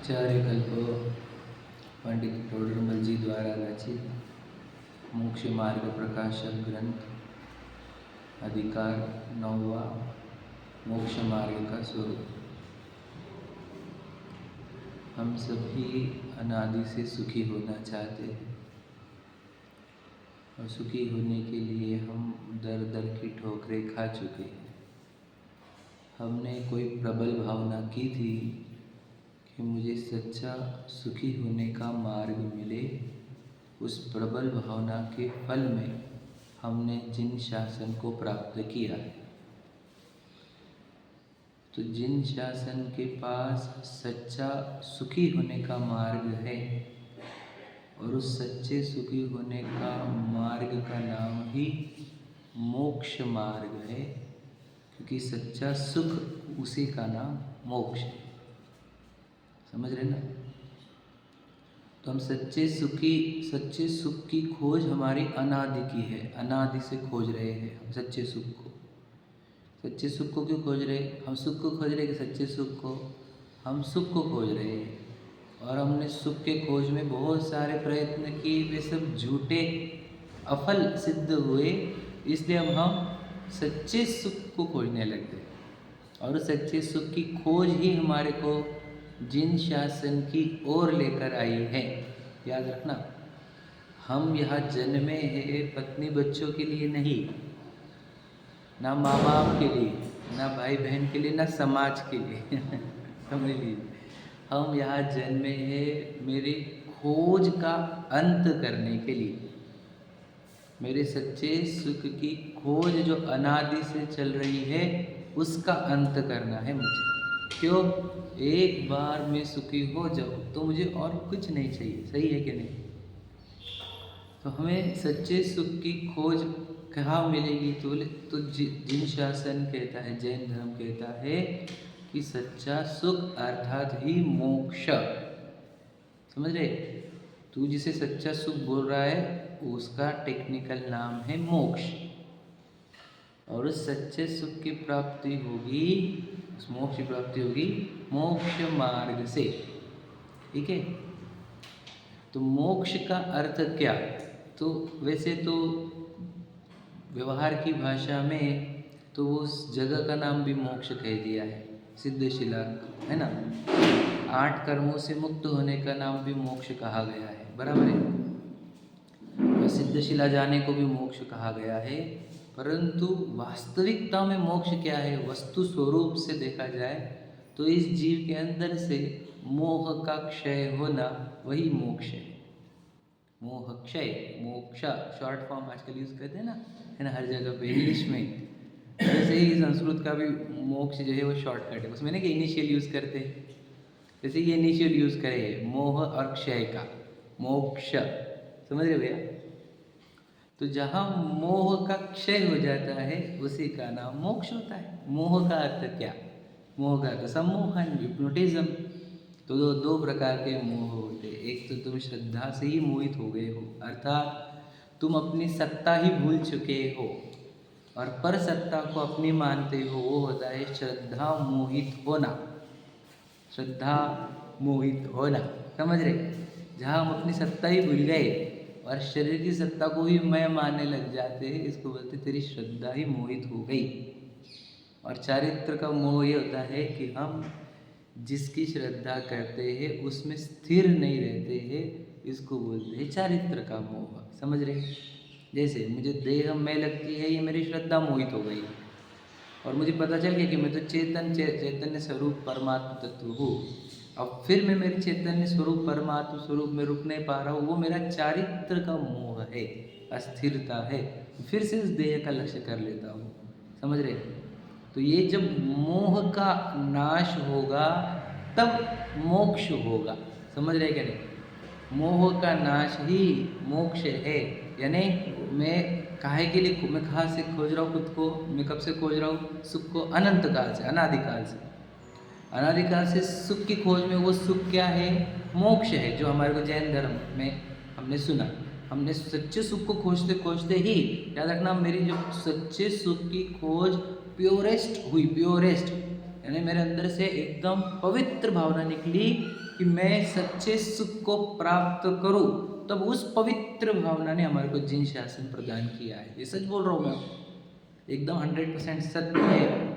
चार्यकल्प पंडित टोडरमल जी द्वारा रचित मोक्ष मार्ग प्रकाशक ग्रंथ अधिकार 9वां मोक्ष मार्ग का स्वरूप। हम सभी अनादि से सुखी होना चाहते हैं और सुखी होने के लिए हम दर दर की ठोकरें खा चुके हैं। हमने कोई प्रबल भावना की थी कि मुझे सच्चा सुखी होने का मार्ग मिले। उस प्रबल भावना के फल में हमने जिन शासन को प्राप्त किया, तो जिन शासन के पास सच्चा सुखी होने का मार्ग है और उस सच्चे सुखी होने का मार्ग का नाम ही मोक्ष मार्ग है, क्योंकि सच्चा सुख उसी का नाम मोक्ष है। समझ रहे ना? तो हम सच्चे सुख की खोज हमारी अनादि की है। अनादि से खोज रहे हैं हम सच्चे सुख को। सच्चे सुख को क्यों खोज रहे? हम सुख को खोज रहे कि सच्चे सुख को? हम सुख को खोज रहे हैं और हमने सुख के खोज में बहुत सारे प्रयत्न किए, वे सब झूठे अफल सिद्ध हुए। इसलिए अब हम सच्चे सुख को खोजने लग गए और सच्चे सुख की खोज ही हमारे को जिन शासन की ओर लेकर आई है। याद रखना, हम यहाँ जन्मे हैं पत्नी बच्चों के लिए नहीं, ना माँ बाप के लिए, ना भाई बहन के लिए, ना समाज के लिए समझ लीजिए, हम यहाँ जन्मे हैं मेरी खोज का अंत करने के लिए। मेरे सच्चे सुख की खोज जो अनादि से चल रही है उसका अंत करना है मुझे। क्यों? एक बार मैं सुखी हो जाऊँ तो मुझे और कुछ नहीं चाहिए। सही है कि नहीं? तो हमें सच्चे सुख की खोज कहाँ मिलेगी? तो जिन शासन कहता है, जैन धर्म कहता है कि सच्चा सुख अर्थात ही मोक्ष। समझ रहे? तू जिसे सच्चा सुख बोल रहा है उसका टेक्निकल नाम है मोक्ष। और उस सच्चे सुख की प्राप्ति होगी, उस मोक्ष की प्राप्ति होगी मोक्ष मार्ग से। ठीक है? तो मोक्ष का अर्थ क्या? तो वैसे तो व्यवहार की भाषा में तो उस जगह का नाम भी मोक्ष कह दिया है, सिद्धशिला, है ना। 8 कर्मों से मुक्त होने का नाम भी मोक्ष कहा गया है, बराबर है। तो सिद्धशिला जाने को भी मोक्ष कहा गया है, परंतु वास्तविकता में मोक्ष क्या है? वस्तु स्वरूप से देखा जाए तो इस जीव के अंदर से मोह का क्षय होना वही मोक्ष है। मोह क्षय, मोक्षा शॉर्ट फॉर्म आजकल यूज़ करते हैं ना, है ना, हर जगह पे इंग्लिश में। वैसे ही संस्कृत का भी मोक्ष जो है वो शॉर्टकट है, उसमें ना कि इनिशियल यूज़ करते हैं, जैसे ये इनिशियल यूज़ करे मोह और क्षय का, मोक्ष। समझ रहे भैया? तो जहाँ मोह का क्षय हो जाता है उसी का नाम मोक्ष होता है। मोह का अर्थ क्या? मोह का अर्थ सम्मोहन, हिप्नोटिज्म। तो दो प्रकार के मोह होते हैं। एक तो तुम श्रद्धा से ही मोहित हो गए हो, अर्थात तुम अपनी सत्ता ही भूल चुके हो और पर सत्ता को अपनी मानते हो, वो होता है श्रद्धा मोहित होना। श्रद्धा मोहित होना, समझ रहे? जहाँ हम अपनी सत्ता ही भूल गए और शरीर की सत्ता को ही मैं मानने लग जाते हैं, इसको बोलते तेरी श्रद्धा ही मोहित हो गई। और चारित्र का मोह ये होता है कि हम जिसकी श्रद्धा करते हैं उसमें स्थिर नहीं रहते हैं, इसको बोलते हैं चारित्र का मोह। समझ रहे? जैसे मुझे देह में लगती है, ये मेरी श्रद्धा मोहित हो गई और मुझे पता चल गया कि मैं तो चैतन्य स्वरूप परमात्मा तत्व हूँ। अब फिर मैं मेरे चैतन्य स्वरूप परमात्मा स्वरूप में रुक नहीं पा रहा हूँ, वो मेरा चारित्र का मोह है, अस्थिरता है। फिर से इस देह का लक्ष्य कर लेता हूँ। समझ रहे? तो ये जब मोह का नाश होगा तब मोक्ष होगा। समझ रहे क्या नहीं? मोह का नाश ही मोक्ष है। यानी मैं काहे के लिए, मैं कहाँ से खोज रहा हूँ खुद को? मैं कब से खोज रहा हूँ सुख को? अनंत काल से, अनादिकाल से। अनादिकाल से सुख की खोज में वो सुख क्या है? मोक्ष है, जो हमारे को जैन धर्म में हमने सुना। हमने सच्चे सुख को खोजते खोजते ही, याद रखना, मेरी जो सच्चे सुख की खोज प्योरेस्ट हुई, प्योरेस्ट यानी मेरे अंदर से एकदम पवित्र भावना निकली कि मैं सच्चे सुख को प्राप्त करूं, तब उस पवित्र भावना ने हमारे को जिन शासन प्रदान किया है। ये सच बोल रहा हूँ मैं, एकदम 100% सत्य है।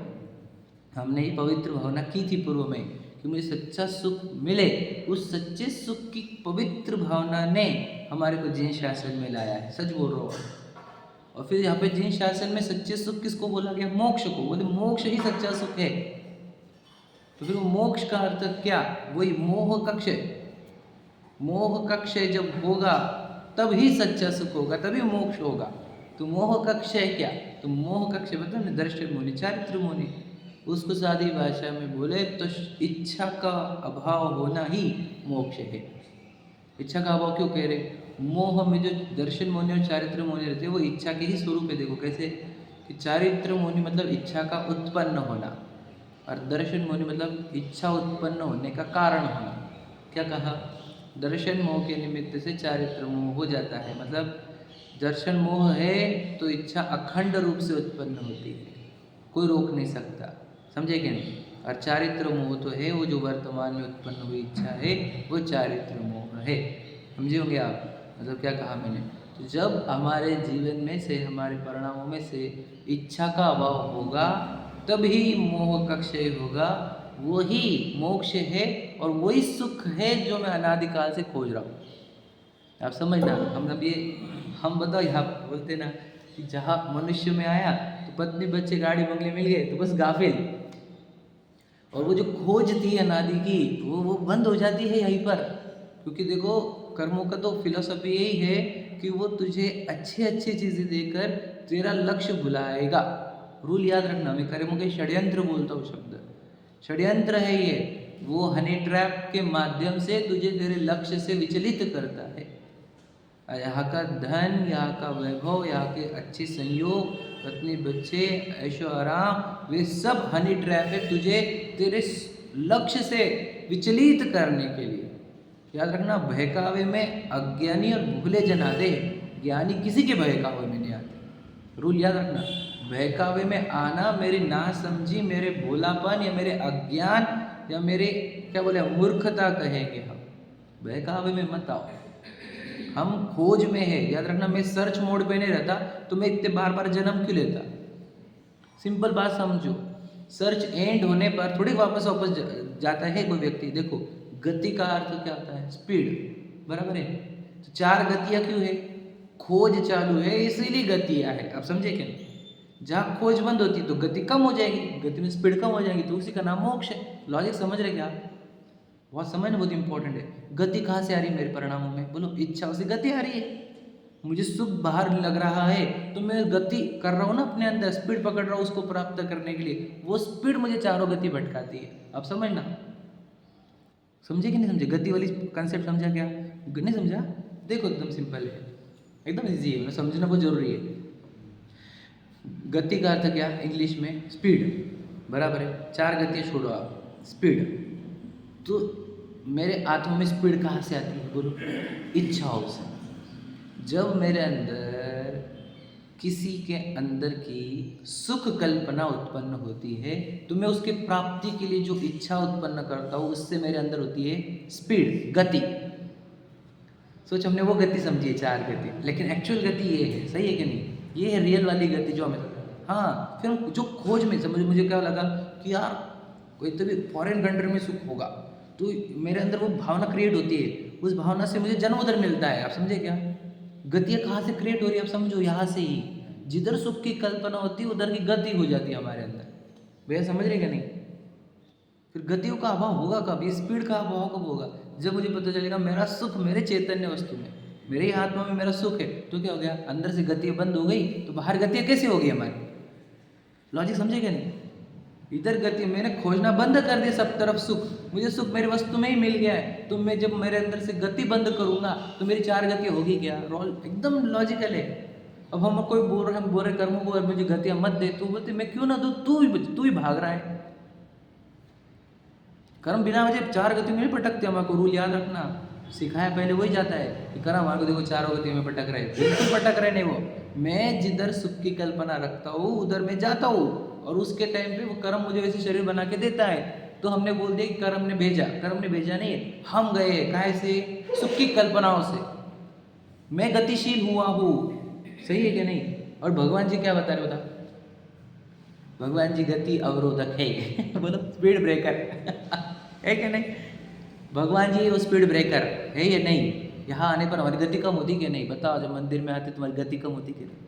हमने ये पवित्र भावना की थी पूर्व में कि मुझे सच्चा सुख मिले, उस सच्चे सुख की पवित्र भावना ने हमारे को जिन शासन में लाया है। सच बोल रहा हूँ। और फिर यहाँ पे जिन शासन में सच्चे सुख किसको बोला गया? मोक्ष को। बोले मोक्ष ही सच्चा सुख है। तो फिर मोक्ष का अर्थ क्या? वही मोह का क्षय। मोह का क्षय जब होगा तब ही सच्चा सुख होगा, तभी मोक्ष होगा। तो मोह का क्षय क्या? तो मोह का क्षय मतलब दर्शन मुनि, चारित्र मुनि, उसको सादी भाषा में बोले तो इच्छा का अभाव होना ही मोक्ष है। इच्छा का अभाव क्यों कह रहे? मोह में जो दर्शन मुनि और चारित्र मुनि रहते हैं वो इच्छा के ही स्वरूप है। देखो कैसे कि चारित्र मुनि मतलब इच्छा का उत्पन्न होना, और दर्शन मुनि मतलब इच्छा उत्पन्न होने का कारण होना। क्या कहा? दर्शन मोह के निमित्त से चारित्र मोह हो जाता है, मतलब दर्शन मोह है तो इच्छा अखंड रूप से उत्पन्न होती है, कोई रोक नहीं सकता। समझे कि नहीं? और चारित्र मोह तो है वो जो वर्तमान में उत्पन्न हुई इच्छा है, वो चारित्र मोह है। समझे होंगे आप? मतलब क्या कहा मैंने? तो जब हमारे जीवन में से, हमारे परिणामों में से इच्छा का अभाव होगा तभी मोह का क्षय होगा। वही मोक्ष है और वही सुख है जो मैं अनादिकाल से खोज रहा हूँ। आप समझना। हम बताओ यहाँ बोलते ना कि जहाँ मनुष्य में आया तो पत्नी बच्चे गाड़ी बंगले मिल गए तो बस गाफिल, और वो जो खोज थी अनादि की वो बंद हो जाती है यहीं पर। क्योंकि देखो कर्मों का तो फिलॉसफी यही है कि वो तुझे अच्छी अच्छी चीज़ें देकर तेरा लक्ष्य भुलाएगा। रूल याद रखना, मैं कर्मों के षड्यंत्र बोलता हूँ शब्द, षड्यंत्र है ये। वो हनी ट्रैप के माध्यम से तुझे तेरे लक्ष्य से विचलित करता है। यहाँ का धन, यहाँ का वैभव, यहाँ के अच्छे संयोग, पत्नी बच्चे, ऐशो आराम, वे सब हनी ट्रैप है तुझे तेरे लक्ष्य से विचलित करने के लिए। याद रखना, बहकावे में अज्ञानी और भूले जन आते हैं, ज्ञानी किसी के बहकावे में नहीं आते। रूल याद रखना, बहकावे में आना मेरी नासमझी, मेरे भोलापन या मेरे अज्ञान या मेरे क्या बोले मूर्खता कहेंगे हम। बहकावे में मत आओ, हम खोज में है। याद रखना, मैं सर्च मोड पे नहीं रहता तो मैं इतने बार बार जन्म क्यों लेता? सिंपल बात समझो, सर्च एंड होने पर थोड़ी वापस जाता है कोई व्यक्ति। देखो गति का अर्थ क्या होता है? स्पीड, बराबर है। तो चार गतियाँ क्यों है? खोज चालू है इसीलिए गतियाँ है। आप समझे क्या? जहाँ खोज बंद होती तो गति कम हो जाएगी, गति में स्पीड कम हो जाएगी, तो उसी का नाम मोक्ष है। लॉजिक समझ रहे क्या? बहुत समझना बहुत इंपॉर्टेंट है। गति कहाँ से आ रही है मेरे परिणामों में? बोलो इच्छाओं से गति आ रही है। मुझे सुख बाहर लग रहा है तो मैं गति कर रहा हूँ ना, अपने अंदर स्पीड पकड़ रहा हूँ उसको प्राप्त करने के लिए। वो स्पीड मुझे चारों गति भटकाती है। अब समझना, समझे कि नहीं समझे? गति वाली कंसेप्ट समझा क्या? नहीं समझा? देखो एकदम सिंपल है, एकदम इजी है, समझना बहुत जरूरी है। गति का अर्थ क्या? इंग्लिश में स्पीड, बराबर है। चार गतियाँ छोड़ो आप, स्पीड। तो मेरे आत्मा में स्पीड कहाँ से आती है? बोलो इच्छाओं से। जब मेरे अंदर किसी के अंदर की सुख कल्पना उत्पन्न होती है तो मैं उसके प्राप्ति के लिए जो इच्छा उत्पन्न करता हूँ उससे मेरे अंदर होती है स्पीड, गति। सोच, हमने वो गति समझी है चार गति, लेकिन एक्चुअल गति ये है। सही है कि नहीं? ये है रियल वाली गति जो हमें। हाँ, फिर जो खोज में समझ, मुझे क्या लगा कि यार कोई तो भी फॉरेन कंट्री में सुख होगा, तो मेरे अंदर वो भावना क्रिएट होती है, उस भावना से मुझे जन्म उधर मिलता है। आप समझे क्या? गतियाँ कहाँ से क्रिएट हो रही है? आप समझो, यहाँ से ही। जिधर सुख की कल्पना होती है उधर की गति हो जाती है हमारे अंदर। भैया समझ रहे क्या नहीं? फिर गतियों का अभाव होगा कब? ये स्पीड का अभाव कब होगा? जब मुझे पता चलेगा मेरा सुख मेरे चैतन्य वस्तु में, मेरे ही आत्मा में मेरा सुख है। तो क्या हो गया? अंदर से गतियाँ बंद हो गई तो बाहर गतियाँ कैसे होगी हमारी? लॉजिक समझे क्या नहीं? इधर गति मैंने खोजना बंद कर दिया, सब तरफ सुख, मुझे सुख मेरी वस्तु में ही मिल गया है। तो मैं जब मेरे अंदर से गति बंद करूंगा तो मेरी चार गति होगी क्या? रोल एकदम लॉजिकल है। अब हम कोई बोल रहे, हम बोल रहे कर्मों को मुझे गतियाँ मत दे, तो बोलते मैं क्यों ना दूँ? तू ही भाग रहा है। कर्म बिना वजह चार गति में नहीं पटकते। हमारे को रूल याद रखना, सिखाया पहले वही जाता है कि कर्म हमारे को देखो चारों गति में पटक रहे, बिल्कुल पटक रहे नहीं। वो मैं जिधर सुख की कल्पना रखता हूँ उधर मैं जाता हूँ, और उसके टाइम पे वो कर्म मुझे वैसे शरीर बना के देता है। तो हमने बोल दिया कि कर्म ने भेजा, कर्म ने भेजा नहीं है, हम गए काहे से, सुख की कल्पनाओं से। मैं गतिशील हुआ हूँ, सही है कि नहीं? और भगवान जी क्या बता रहे बता, भगवान जी गति अवरोधक है बोलो स्पीड ब्रेकर है कि नहीं? भगवान जी वो स्पीड ब्रेकर है या नहीं? यहाँ आने पर हमारी गति कम होती कि नहीं? बताओ, जब मंदिर में आते तुम्हारी गति कम होती कि नहीं?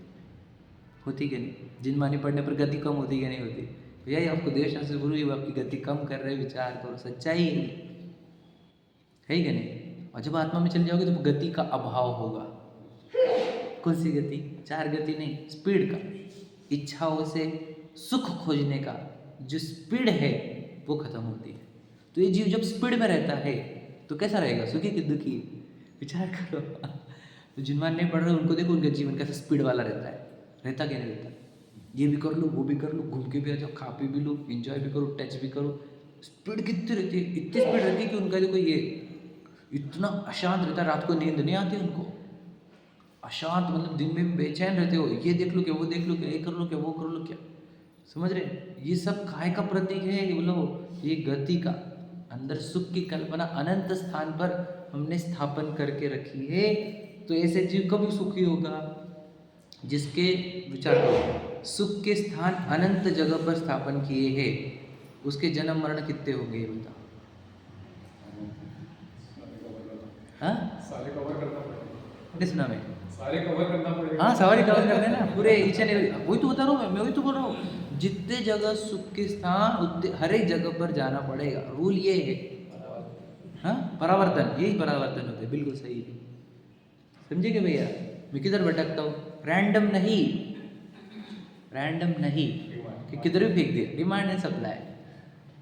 होती कि नहीं? जिनमानी पढ़ने पर गति कम होती कि नहीं होती? भैया ये आपको देव शास्त्र गुरु जी आपकी गति कम कर रहे, विचार करो, सच्चाई है कि नहीं? और जब आत्मा में चल जाओगे तो गति का अभाव होगा। कौन सी गति? चार गति नहीं, स्पीड का, इच्छाओं से सुख खोजने का जो स्पीड है वो खत्म होती है। तो ये जीव जब स्पीड में रहता है तो कैसा रहेगा, सुखी कि दुखी? विचार करो। तो जिनमान नहीं पढ़ रहे उनको देखो, उनका जीवन कैसा स्पीड वाला रहता है, रहता क्या नहीं रहता? ये भी कर लो, वो भी कर लो, घूम के भी आ जाओ, खा पी भी लो, एंजॉय भी करो, टच भी करो। स्पीड कितनी रहती है? इतनी स्पीड रहती है कि उनका देखो ये इतना अशांत रहता है, रात को नींद नहीं आती उनको। अशांत मतलब दिन में बेचैन रहते हो, ये देख लो क्या, वो देख लो क्या, ये कर लो क्या, वो कर लो क्या। समझ रहे? ये सब काय का प्रतीक है? बोलो ये गति का, अंदर सुख की कल्पना अनंत स्थान पर हमने स्थापन करके रखी है। तो ऐसे जीव कभी सुखी होगा जिसके, विचार करो, सुख के स्थान अनंत जगह पर स्थापन किए हैं। उसके जन्म मरण कितने हो गए बताओ? हाँ, सारे कवर करना पड़ेगा। नहीं सुना मैं? सारे कवर करना पड़ेगा। हाँ, सवारी कवर कर देना पूरे ईच एंड एवरी। वही तो बता रहा हूँ मैं वही तो बोल रहा हूँ। जितने जगह सुख के स्थान उतने हर एक जगह पर जाना पड़ेगा। रूल ये है, हाँ, परावर्तन, यही परावर्तन होते हैं, बिल्कुल सही है। समझे क्या भैया? मैं किधर भटकता हूँ? रैंडम नहीं, रैंडम नहीं कि किधर भी फेंक दिया, डिमांड एंड सप्लाई।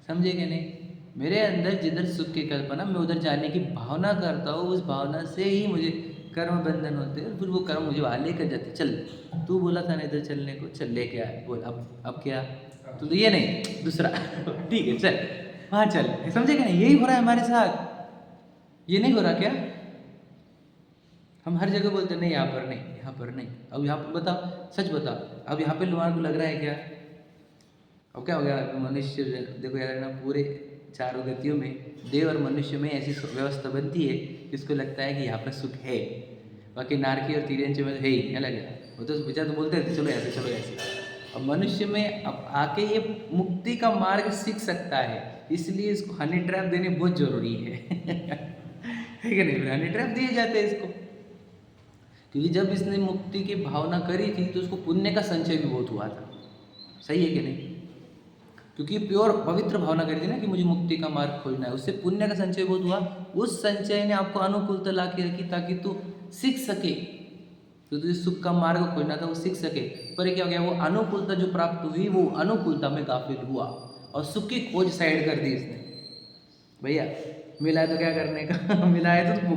समझे क्या नहीं? मेरे अंदर जिधर सुख की कल्पना, मैं उधर जाने की भावना करता हूँ, उस भावना से ही मुझे कर्म बंधन होते हैं। फिर वो कर्म मुझे वहाँ लेकर जाते, चल तू बोला था ना इधर चलने को, चल ले क्या है बोल, अब क्या? तो ये नहीं, दूसरा ठीक है चल वहाँ चल। समझे क्या नहीं? यही हो रहा है हमारे साथ, ये नहीं हो रहा क्या? हम हर जगह बोलते नहीं, यहाँ पर नहीं, यहाँ पर नहीं। अब यहाँ पर बताओ, सच बताओ, अब यहाँ पे लोगों को लग रहा है क्या? अब क्या हो गया? मनुष्य देखो यार ना, पूरे चारों गतियों में देव और मनुष्य में ऐसी व्यवस्था बनती है जिसको लगता है कि यहाँ पर सुख है। बाकी नारकी और तिर्यंच में है ही क्या लगे, वो तो विचार तो बोलते रहते चलो ऐसे चलो ऐसे। अब मनुष्य में अब आके ये मुक्ति का मार्ग सीख सकता है, इसलिए इसको हनी ट्रैप देने बहुत जरूरी है है कि नहीं? हनी ट्रैप दिए जाते हैं इसको, क्योंकि जब इसने मुक्ति की भावना करी थी तो उसको पुण्य का संचय भी बहुत हुआ था। सही है कि नहीं? क्योंकि प्योर पवित्र भावना करी थी ना कि मुझे मुक्ति का मार्ग खोजना है, उससे पुण्य का संचय बहुत हुआ। उस संचय ने आपको अनुकूलता ला के रखी ताकि तू सीख सके, तो तुझे सुख का मार्ग खोजना था, वो सीख सके। पर क्या हो गया? वो अनुकूलता जो प्राप्त हुई वो अनुकूलता में गाफिल हुआ और सुख की खोज साइड कर दी इसने। भैया मिला है तो क्या करने का मिला है तो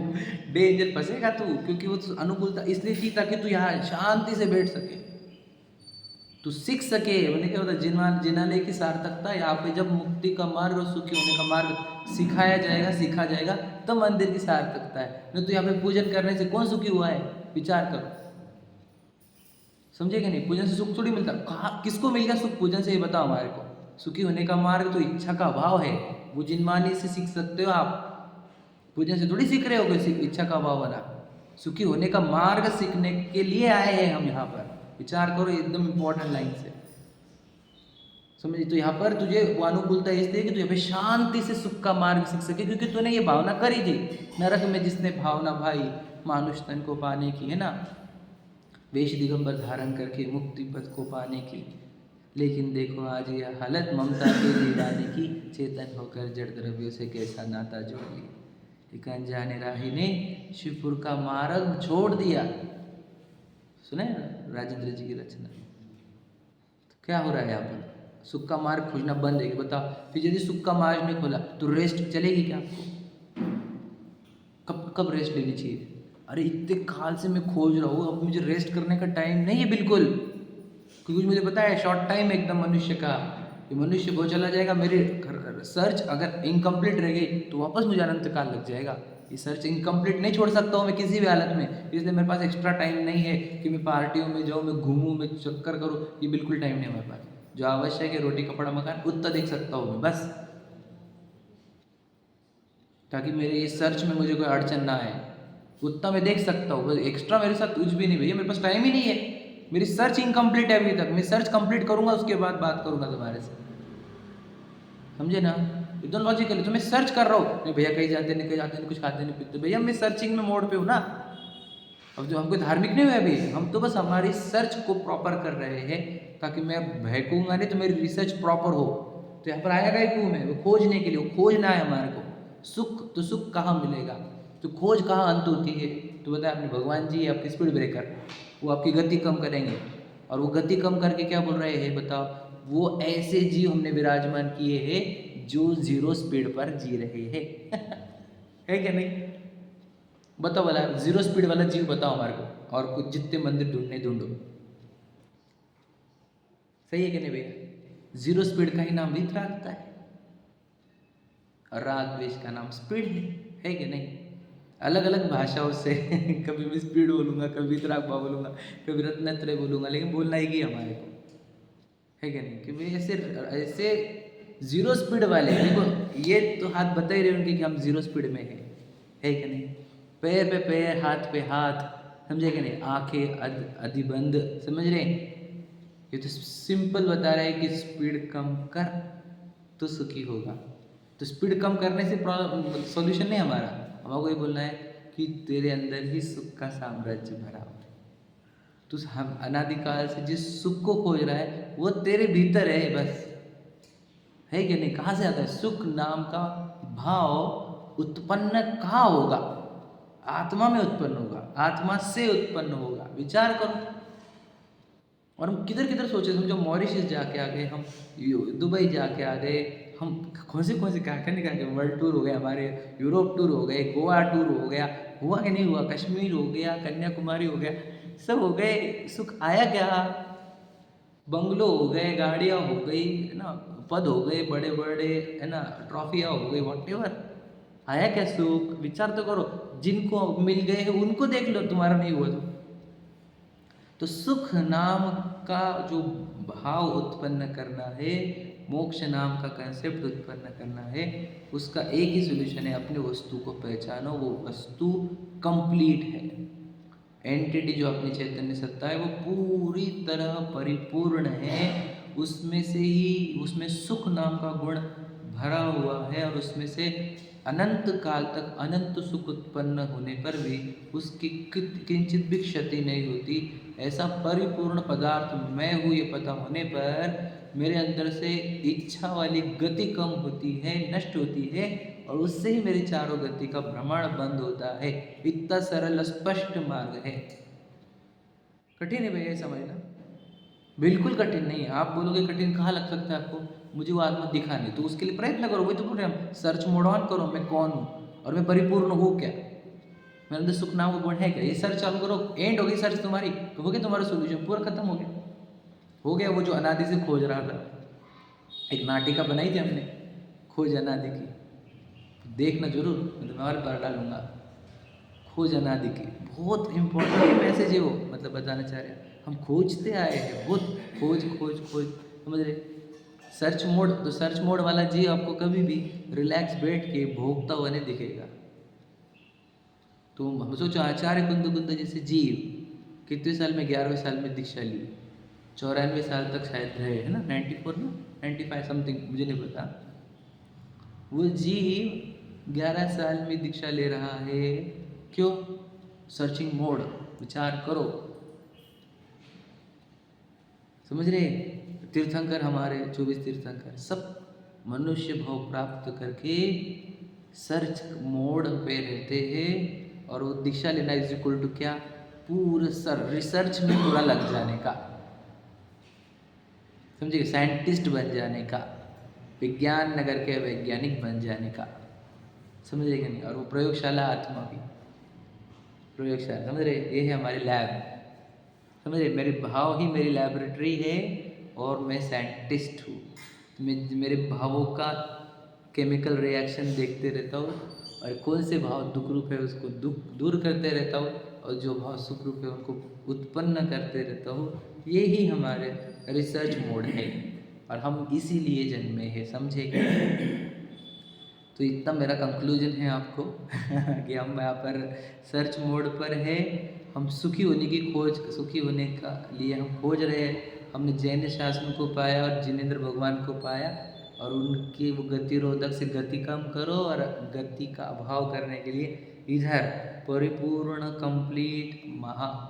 डेंजर फंसेगा तू, क्योंकि वो अनुकूलता इसलिए थी ताकि तू यहाँ शांति से बैठ सके, तू सीख सके। मैंने क्या होता जिनालय की सार्थकता यहाँ पे, जब मुक्ति का मार्ग और सुखी होने का मार्ग सिखाया जाएगा, सीखा जाएगा, तब मंदिर की सार्थकता है। नहीं तो यहाँ पे पूजन करने से कौन सुखी हुआ है? विचार करो, समझे कि नहीं? पूजन से सुख थोड़ी मिलता। कहाँ किसको मिल गया सुख पूजन से? ये बताओ हमारे को। सुखी होने का मार्ग तो इच्छा का भाव है, वो जिनमानी से सीख सकते हो आप, पूजन से थोड़ी सीख रहे हो कोई इच्छा का भाव बना। सुखी होने का मार्ग सीखने के लिए आए हैं हम यहाँ पर। विचार करो, एकदम इंपॉर्टेंट लाइन से समझिए। तो यहाँ पर तुझे वो अनुकूलता इसलिए कि तू यहाँ पे शांति से सुख का मार्ग सीख सके, क्योंकि तूने ये भावना करी थी। नरक में जिसने भावना भाई मानुष तन को पाने की, है ना, वेश दिगंबर धारण करके मुक्ति पद को पाने की, लेकिन देखो आज यह हालत ममता के दीवाने की, चेतन होकर जड़ द्रव्यों से कैसा नाता जोड़ लिया। एक अनजाने राही ने शिवपुर का मार्ग छोड़ दिया। सुने राजेंद्र जी की रचना। तो क्या हो रहा है यहाँ पर? सुख का मार्ग खोजना बंद है, बताओ। फिर यदि सुख का मार्ग नहीं खोला तो रेस्ट चलेगी क्या आपको? कब कब रेस्ट लेनी चाहिए? अरे इतने काल से मैं खोज रहा हूँ, अब मुझे रेस्ट करने का टाइम नहीं है बिल्कुल, क्योंकि मुझे पता है शॉर्ट टाइम एकदम मनुष्य का, ये मनुष्य बहुत चला जाएगा। मेरी सर्च अगर इनकम्प्लीट रह गई तो वापस मुझे अनंत काल लग जाएगा। ये सर्च इनकम्प्लीट नहीं छोड़ सकता हूँ मैं किसी भी हालत में, इसलिए मेरे पास एक्स्ट्रा टाइम नहीं है कि मैं पार्टियों में जाऊँ, मैं घूमूँ, मैं चक्कर करूँ, ये बिल्कुल टाइम नहीं है हमारे पास। जो आवश्यक है, रोटी कपड़ा मकान, उतना देख सकता हूँ मैं बस, ताकि मेरे इस सर्च में मुझे कोई अड़चन ना आए। उतना मैं देख सकता हूँ, एक्स्ट्रा मेरे साथ कुछ भी नहीं भैया, मेरे पास टाइम ही नहीं है, मेरी सर्च इनकम्प्लीट है अभी तक। मैं सर्च कंप्लीट करूँगा उसके बाद बात करूँगा तुम्हारे से, समझे ना? एकदम लॉजिकल है। तो मैं सर्च कर रहा हूँ, नहीं भैया कहीं जाते नहीं, कहीं जाते नहीं, कुछ खाते नहीं पीते, भैया मैं सर्चिंग में मोड पे हूँ ना। अब जो हमको धार्मिक नहीं हुए अभी, हम तो बस हमारी सर्च को प्रॉपर कर रहे हैं, ताकि मैं बहकूंगा नहीं तो मेरी रिसर्च प्रॉपर हो। तो यहाँ पर आया क्यों मैं? वो खोजने के लिए, वो खोजना है हमारे को। सुख तो सुख कहाँ मिलेगा, तो खोज कहाँ अंत होती है? तो बताया आपने, भगवान जी आपकी स्पीड ब्रेकर, वो आपकी गति कम करेंगे। और वो गति कम करके क्या बोल रहे हैं बताओ? वो ऐसे जीव हमने विराजमान किए हैं जो जीरो स्पीड पर जी रहे हैं है क्या नहीं? बताओ वाला जीरो स्पीड वाला जीव बताओ हमारे को, और कुछ जितने मंदिर ढूंढने ढूंढो। सही है कि नहीं भैया? जीरो स्पीड का ही नाम वितरागता है, और राग द्वेष का नाम स्पीड है कि नहीं? अलग अलग भाषाओं से कभी मैं स्पीड बोलूँगा, कभी वितराग भाव बोलूँगा, कभी रत्नत्रय बोलूँगा, लेकिन बोलना ही की हमारे को, है कि नहीं? कि भाई ऐसे ऐसे जीरो स्पीड वाले, देखो ये तो हाथ बता ही रहे उनके कि हम जीरो स्पीड में है कि नहीं? पैर पे पैर, हाथ पे हाथ, समझे कि नहीं? आंखें अधिबंध, समझ रहे? ये तो सिंपल बता रहे हैं कि स्पीड कम कर तो सुखी होगा। तो स्पीड कम करने से सॉल्यूशन नहीं हमारा, हमको ये बोलना है कि तेरे अंदर ही सुख का साम्राज्य भरा हुआ है। तो हम अनादिकाल से जिस सुख को खोज रहा है वो तेरे भीतर है बस, है कि नहीं? कहाँ से आता है? सुख नाम का भाव उत्पन्न कहाँ होगा? आत्मा में उत्पन्न होगा, आत्मा से उत्पन्न होगा। विचार करो। और हम किधर किधर सोचे, समझो मॉरिशस जाके आ गए, हम दुबई जाके आ गए, हम कौन से क्या नहीं गए, वर्ल्ड टूर हो गया हमारे, यूरोप टूर हो गए, गोवा टूर हो गया, हुआ कि नहीं हुआ? कश्मीर हो गया, कन्याकुमारी हो गया, सब हो गए। सुख आया क्या? बंगलो हो गए, गाड़ियाँ हो गई, है ना, पद हो गए बड़े बड़े, है ना, ट्रॉफियाँ हो गई, वॉटेवर। आया क्या सुख? विचार तो करो। जिनको मिल गए हैं उनको देख लो, तुम्हारा नहीं हुआ तो सुख नाम का जो भाव उत्पन्न करना है, मोक्ष नाम का कंसेप्ट उत्पन्न करना है, उसका एक ही सोल्यूशन है, अपने वस्तु को पहचानो। वो वस्तु कंप्लीट है। एंटिटी जो अपनी चैतन्य सत्ता है वो पूरी तरह परिपूर्ण है, उसमें से ही उसमें सुख नाम का गुण भरा हुआ है, और उसमें से अनंत काल तक अनंत सुख उत्पन्न होने पर भी उसकी किंचित भी क्षति नहीं होती। ऐसा परिपूर्ण पदार्थ मैं हूँ ये पता होने पर मेरे अंदर से इच्छा वाली गति कम होती है, नष्ट होती है, और उससे ही मेरी चारों गति का भ्रमण बंद होता है। इतना सरल स्पष्ट मार्ग है। कठिन है भैया समझना? बिल्कुल कठिन नहीं है। आप बोलोगे कठिन कहाँ लग सकता है आपको? मुझे वो आत्मा दिखा नहीं, तो उसके लिए प्रयत्न करो। वही तो बोल रहे हैं हम, सर्च मोड ऑन करो, मैं कौन हूँ और मैं परिपूर्ण हूँ क्या, मेरे अंदर सुख नाम का गुण है क्या, ये सर्च चालू करो। एंड हो गई सर्च तुम्हारी, तो हो गया तुम्हारा सोल्यूशन, पूरा खत्म हो गया। हो गया वो जो अनादि से खोज रहा था। एक नाटिका बनाई थी हमने, खोज अनादि की, देखना जरूर, मैं तुम्हारे पर डालूंगा। खोज अनादि की बहुत इंपॉर्टेंट मैसेज है वो, मतलब बताना चाह रहे हैं हम खोजते आए हैं, बहुत खोज खोज खोज, समझ रहे? सर्च मोड, तो सर्च मोड वाला जी आपको कभी भी रिलैक्स बैठ के भोगता हुआ नहीं दिखेगा। तो हम सोचो आचार्य कुंद जैसे जीव कितने साल में, 11वें साल में दीक्षा ली, 94 साल तक शायद रहे, है ना, 94 ना 95 समथिंग, मुझे नहीं पता। वो जीव 11 साल में दीक्षा ले रहा है, क्यों? Searching mode. विचार करो, समझ रहे? तीर्थंकर हमारे 24 तीर्थंकर सब मनुष्य भाव प्राप्त करके सर्च मोड पे रहते हैं, और वो दीक्षा लेना इज इक्वल टू क्या? पूरे रिसर्च में पूरा लग जाने का, समझिए, साइंटिस्ट बन जाने का, विज्ञान नगर के वैज्ञानिक बन जाने का, समझिए कि नहीं? और वो प्रयोगशाला आत्मा भी प्रयोगशाला, समझ रहे? ये है हमारी लैब, समझ रहे? मेरे भाव ही मेरी लैबोरेटरी है, और मैं साइंटिस्ट हूँ। मैं मेरे भावों का केमिकल रिएक्शन देखते रहता हूँ, और कौन से भाव दुख रूप है उसको दुख दूर करते रहता हूँ, और जो भाव सुख रूप है उनको उत्पन्न करते रहता हूँ। ये ही हमारे रिसर्च मोड है। और हम इसीलिए जन्मे हैं, समझे क्या? तो इतना मेरा कंक्लूजन है आपको कि हम यहाँ पर सर्च मोड पर है, हम सुखी होने की खोज, सुखी होने का लिए हम खोज रहे हैं। हमने जैन शासन को पाया और जिनेंद्र भगवान को पाया, और उनकी वो गतिरोधक से गति कम करो और गति का अभाव करने के लिए इधर परिपूर्ण कंप्लीट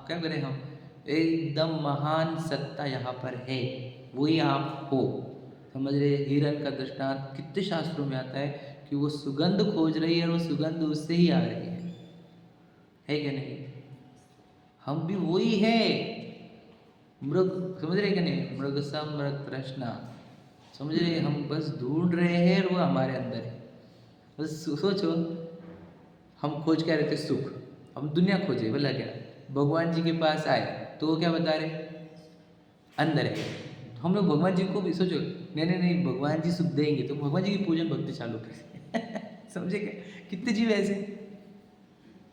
क्या करें हम, एकदम महान सत्ता यहाँ पर है, वही आप हो, समझ रहे? हिरण का दृष्टांत कितने शास्त्रों में आता है कि वो सुगंध खोज रही है और वो सुगंध उससे ही आ रही है क्या नहीं? हम भी वही है, मृग, समझ रहे क्या नहीं? मृग सम मृग तृष्णा, समझ रहे? हम बस ढूंढ रहे हैं और वो हमारे अंदर है। बस सोचो, हम खोज क्या रहते? सुख। हम दुनिया खोजे, बोला क्या? भगवान जी के पास आए तो वो क्या बता रहे? अंदर है। हम लोग भगवान जी को भी सोचो, नहीं भगवान जी सुख देंगे, तो भगवान जी की पूजन भक्ति चालू करें समझे क्या? कितने जीव ऐसे?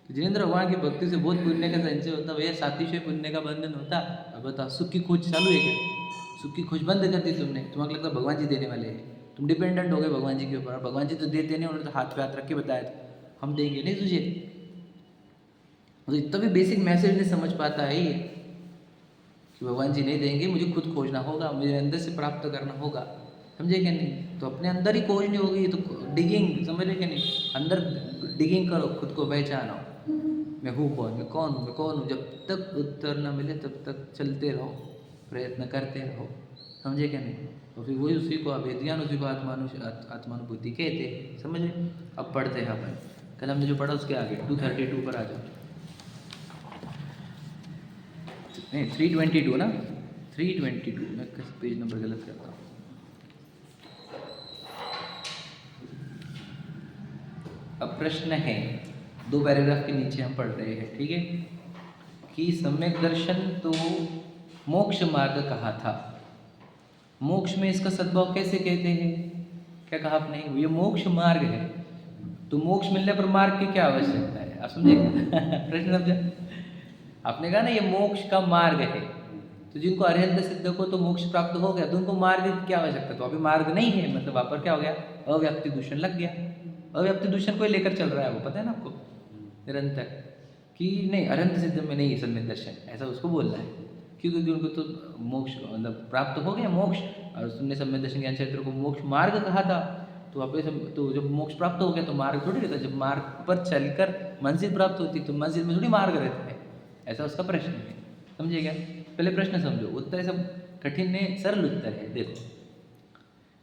तो जिनेंद्र भगवान की भक्ति से बहुत पुण्य का संचय होता, भैया सातिशय पुण्य का बंधन होता। अब बताओ, सुख की खोज चालू है क्या? सुख की खोज बंद कर दी तुमने, तुम्हें लगता है भगवान जी देने वाले हैं, तुम डिपेंडेंट हो गए भगवान जी के ऊपर। भगवान जी तो देते नहीं, उन्होंने तो हाथ पे हाथ रख के बताया था हम देंगे नहीं तुझे। तो इतना भी बेसिक मैसेज नहीं समझ पाता है ये कि भगवान जी नहीं देंगे, मुझे खुद खोजना होगा, मुझे अंदर से प्राप्त करना होगा, समझे क्या नहीं? तो अपने अंदर ही खोजनी होगी, तो डिगिंग, समझ रहे क्या नहीं? अंदर डिगिंग करो, खुद को पहचानो, मैं हूँ कौन, मैं कौन हूँ, मैं कौन हूँ। जब तक उत्तर न मिले तब तक चलते रहो, प्रयत्न करते रहो, समझे क्या नहीं? तो फिर वही उसी को अभेद्यान, उसी को आत्मानुभूति कहते हैं, समझ रहे? अब पढ़ते हैं अपन, कल हमने जो पढ़ा उसके आगे 232 पर आ जाओ। नहीं 322 ना, 322, मैं पेज नंबर गलत करता हूँ। अब प्रश्न है, 2 पैराग्राफ के नीचे हम पढ़ रहे हैं, ठीक है, कि सम्यक दर्शन तो मोक्ष मार्ग कहा था, मोक्ष में इसका सद्भाव कैसे कहते हैं? क्या कहा आपने? ये मोक्ष मार्ग है, तो मोक्ष मिलने पर मार्ग की क्या आवश्यकता है? आप समझे प्रश्न समझे? आपने कहा ना ये मोक्ष का मार्ग है, तो जिनको अरिहंत सिद्ध को तो मोक्ष प्राप्त हो गया, तो उनको मार्ग की क्या आवश्यकता? तो अभी मार्ग नहीं है, मतलब वहाँ पर क्या हो गया? अव्याप्ति दूषण लग गया। अव्याप्ति दूषण को लेकर चल रहा है वो, पता है ना आपको, निरंतर, कि नहीं अरिहंत सिद्ध में नहीं सम्यक दर्शन, ऐसा उसको बोल रहा है, क्योंकि उनको तो मोक्ष मतलब प्राप्त हो गया मोक्ष, और तुमने सम्यक दर्शन ज्ञान क्षेत्र को मोक्ष मार्ग कहा था, तो वहाँ पे तो जब मोक्ष प्राप्त हो गया तो मार्ग थोड़ी रहता, जब मार्ग पर चलकर मंजिल प्राप्त होती तो मंजिल में थोड़ी मार्ग रहता है, ऐसा उसका प्रश्न है, समझिए क्या? पहले प्रश्न समझो, उत्तर सब कठिन नहीं, सरल उत्तर है। देखो,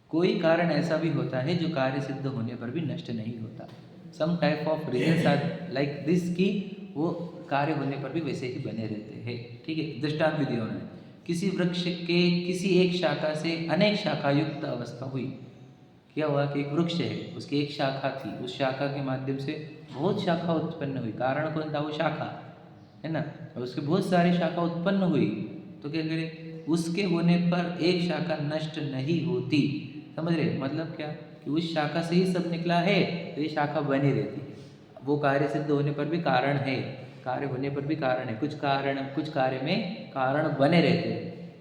कोई कारण ऐसा भी होता है जो कार्य सिद्ध होने पर भी नष्ट नहीं होता। Some type of reasons are like this, कि वो कार्य होने पर भी वैसे ही बने रहते हैं, ठीक है? दृष्टांत भी दिया उन्होंने, किसी वृक्ष के किसी एक शाखा से अनेक शाखा युक्त अवस्था हुई। क्या हुआ कि एक वृक्ष है, उसकी एक शाखा थी, उस शाखा के माध्यम से बहुत शाखा उत्पन्न हुई, कारण कौन था? वो शाखा है ना, और उसके बहुत सारी शाखा उत्पन्न हुई, तो क्या करें? उसके होने पर एक शाखा नष्ट नहीं होती, समझ रहे? मतलब क्या कि उस शाखा से ही सब निकला है, तो ये शाखा बनी रहती है। वो कार्य सिद्ध होने पर भी कारण है, कार्य होने पर भी कारण है, कुछ कार्य में कारण बने रहते हैं,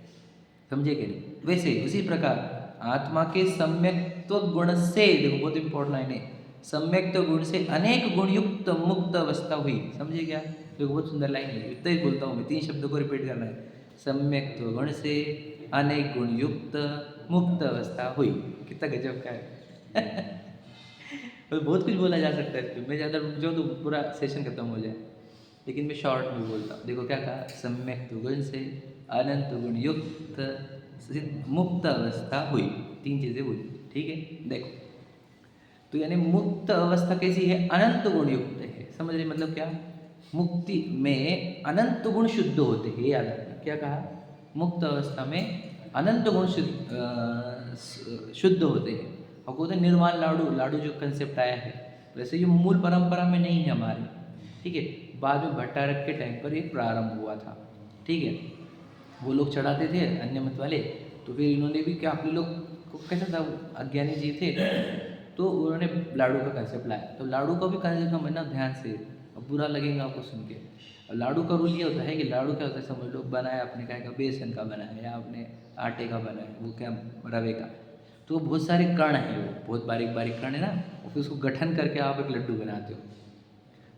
समझे कि नहीं? वैसे ही उसी प्रकार आत्मा के सम्यक्त्व गुण से, देखो बहुत इंपॉर्टेंट लाइन है, सम्यक्त्व गुण से अनेक गुण युक्त मुक्त अवस्था हुई, समझे क्या? देखो बहुत सुंदर लाइन है, इतना ही बोलता हूँ मैं, 3 शब्दों को रिपीट करना है, सम्यक्त्व गुण से अनेक गुण युक्त मुक्त अवस्था हुई। कितना गजब का है तो बहुत कुछ बोला जा सकता है इसमें, मैं ज़्यादा रुक जाऊँ तो पूरा सेशन खत्म हो जाए, लेकिन मैं शॉर्ट में बोलता हूँ। देखो क्या कहा, सम्यक्त्व गुण से अनंत गुण युक्त मुक्त अवस्था हुई, 3 चीज़ें हुई, ठीक है? देखो, तो यानी मुक्त अवस्था कैसी है? अनंत गुण युक्त है, समझ रहे? मतलब क्या? मुक्ति में अनंत गुण शुद्ध होते हैं, याद रखना। क्या कहा? मुक्त अवस्था में अनंत गुण शुद्ध होते हैं। और कहते हैं निर्वाण लाडू जो कंसेप्ट आया है, वैसे ये मूल परंपरा में नहीं है हमारे, ठीक है? बाद में भट्टारक के टाइम पर ये प्रारंभ हुआ था, ठीक है? वो लोग चढ़ाते थे अन्य मत वाले, तो फिर इन्होंने भी क्या, अपने लोग को कैसा था, अज्ञानी जी थे, तो उन्होंने लाडू का कंसेप्ट लाया। तो लाडू का भी कंसेप्ट समझना ध्यान से, अब बुरा लगेगा आपको सुन के, लाडू का रूल ये होता है कि लाडू क्या होता है, समझ लो बनाया आपने क्या बेसन का बनाया या आपने आटे का बनाया, वो क्या रवे का, तो बहुत सारे कण हैं, वो बहुत बारीक बारीक कण है ना, और फिर उसको गठन करके आप एक लड्डू बनाते हो।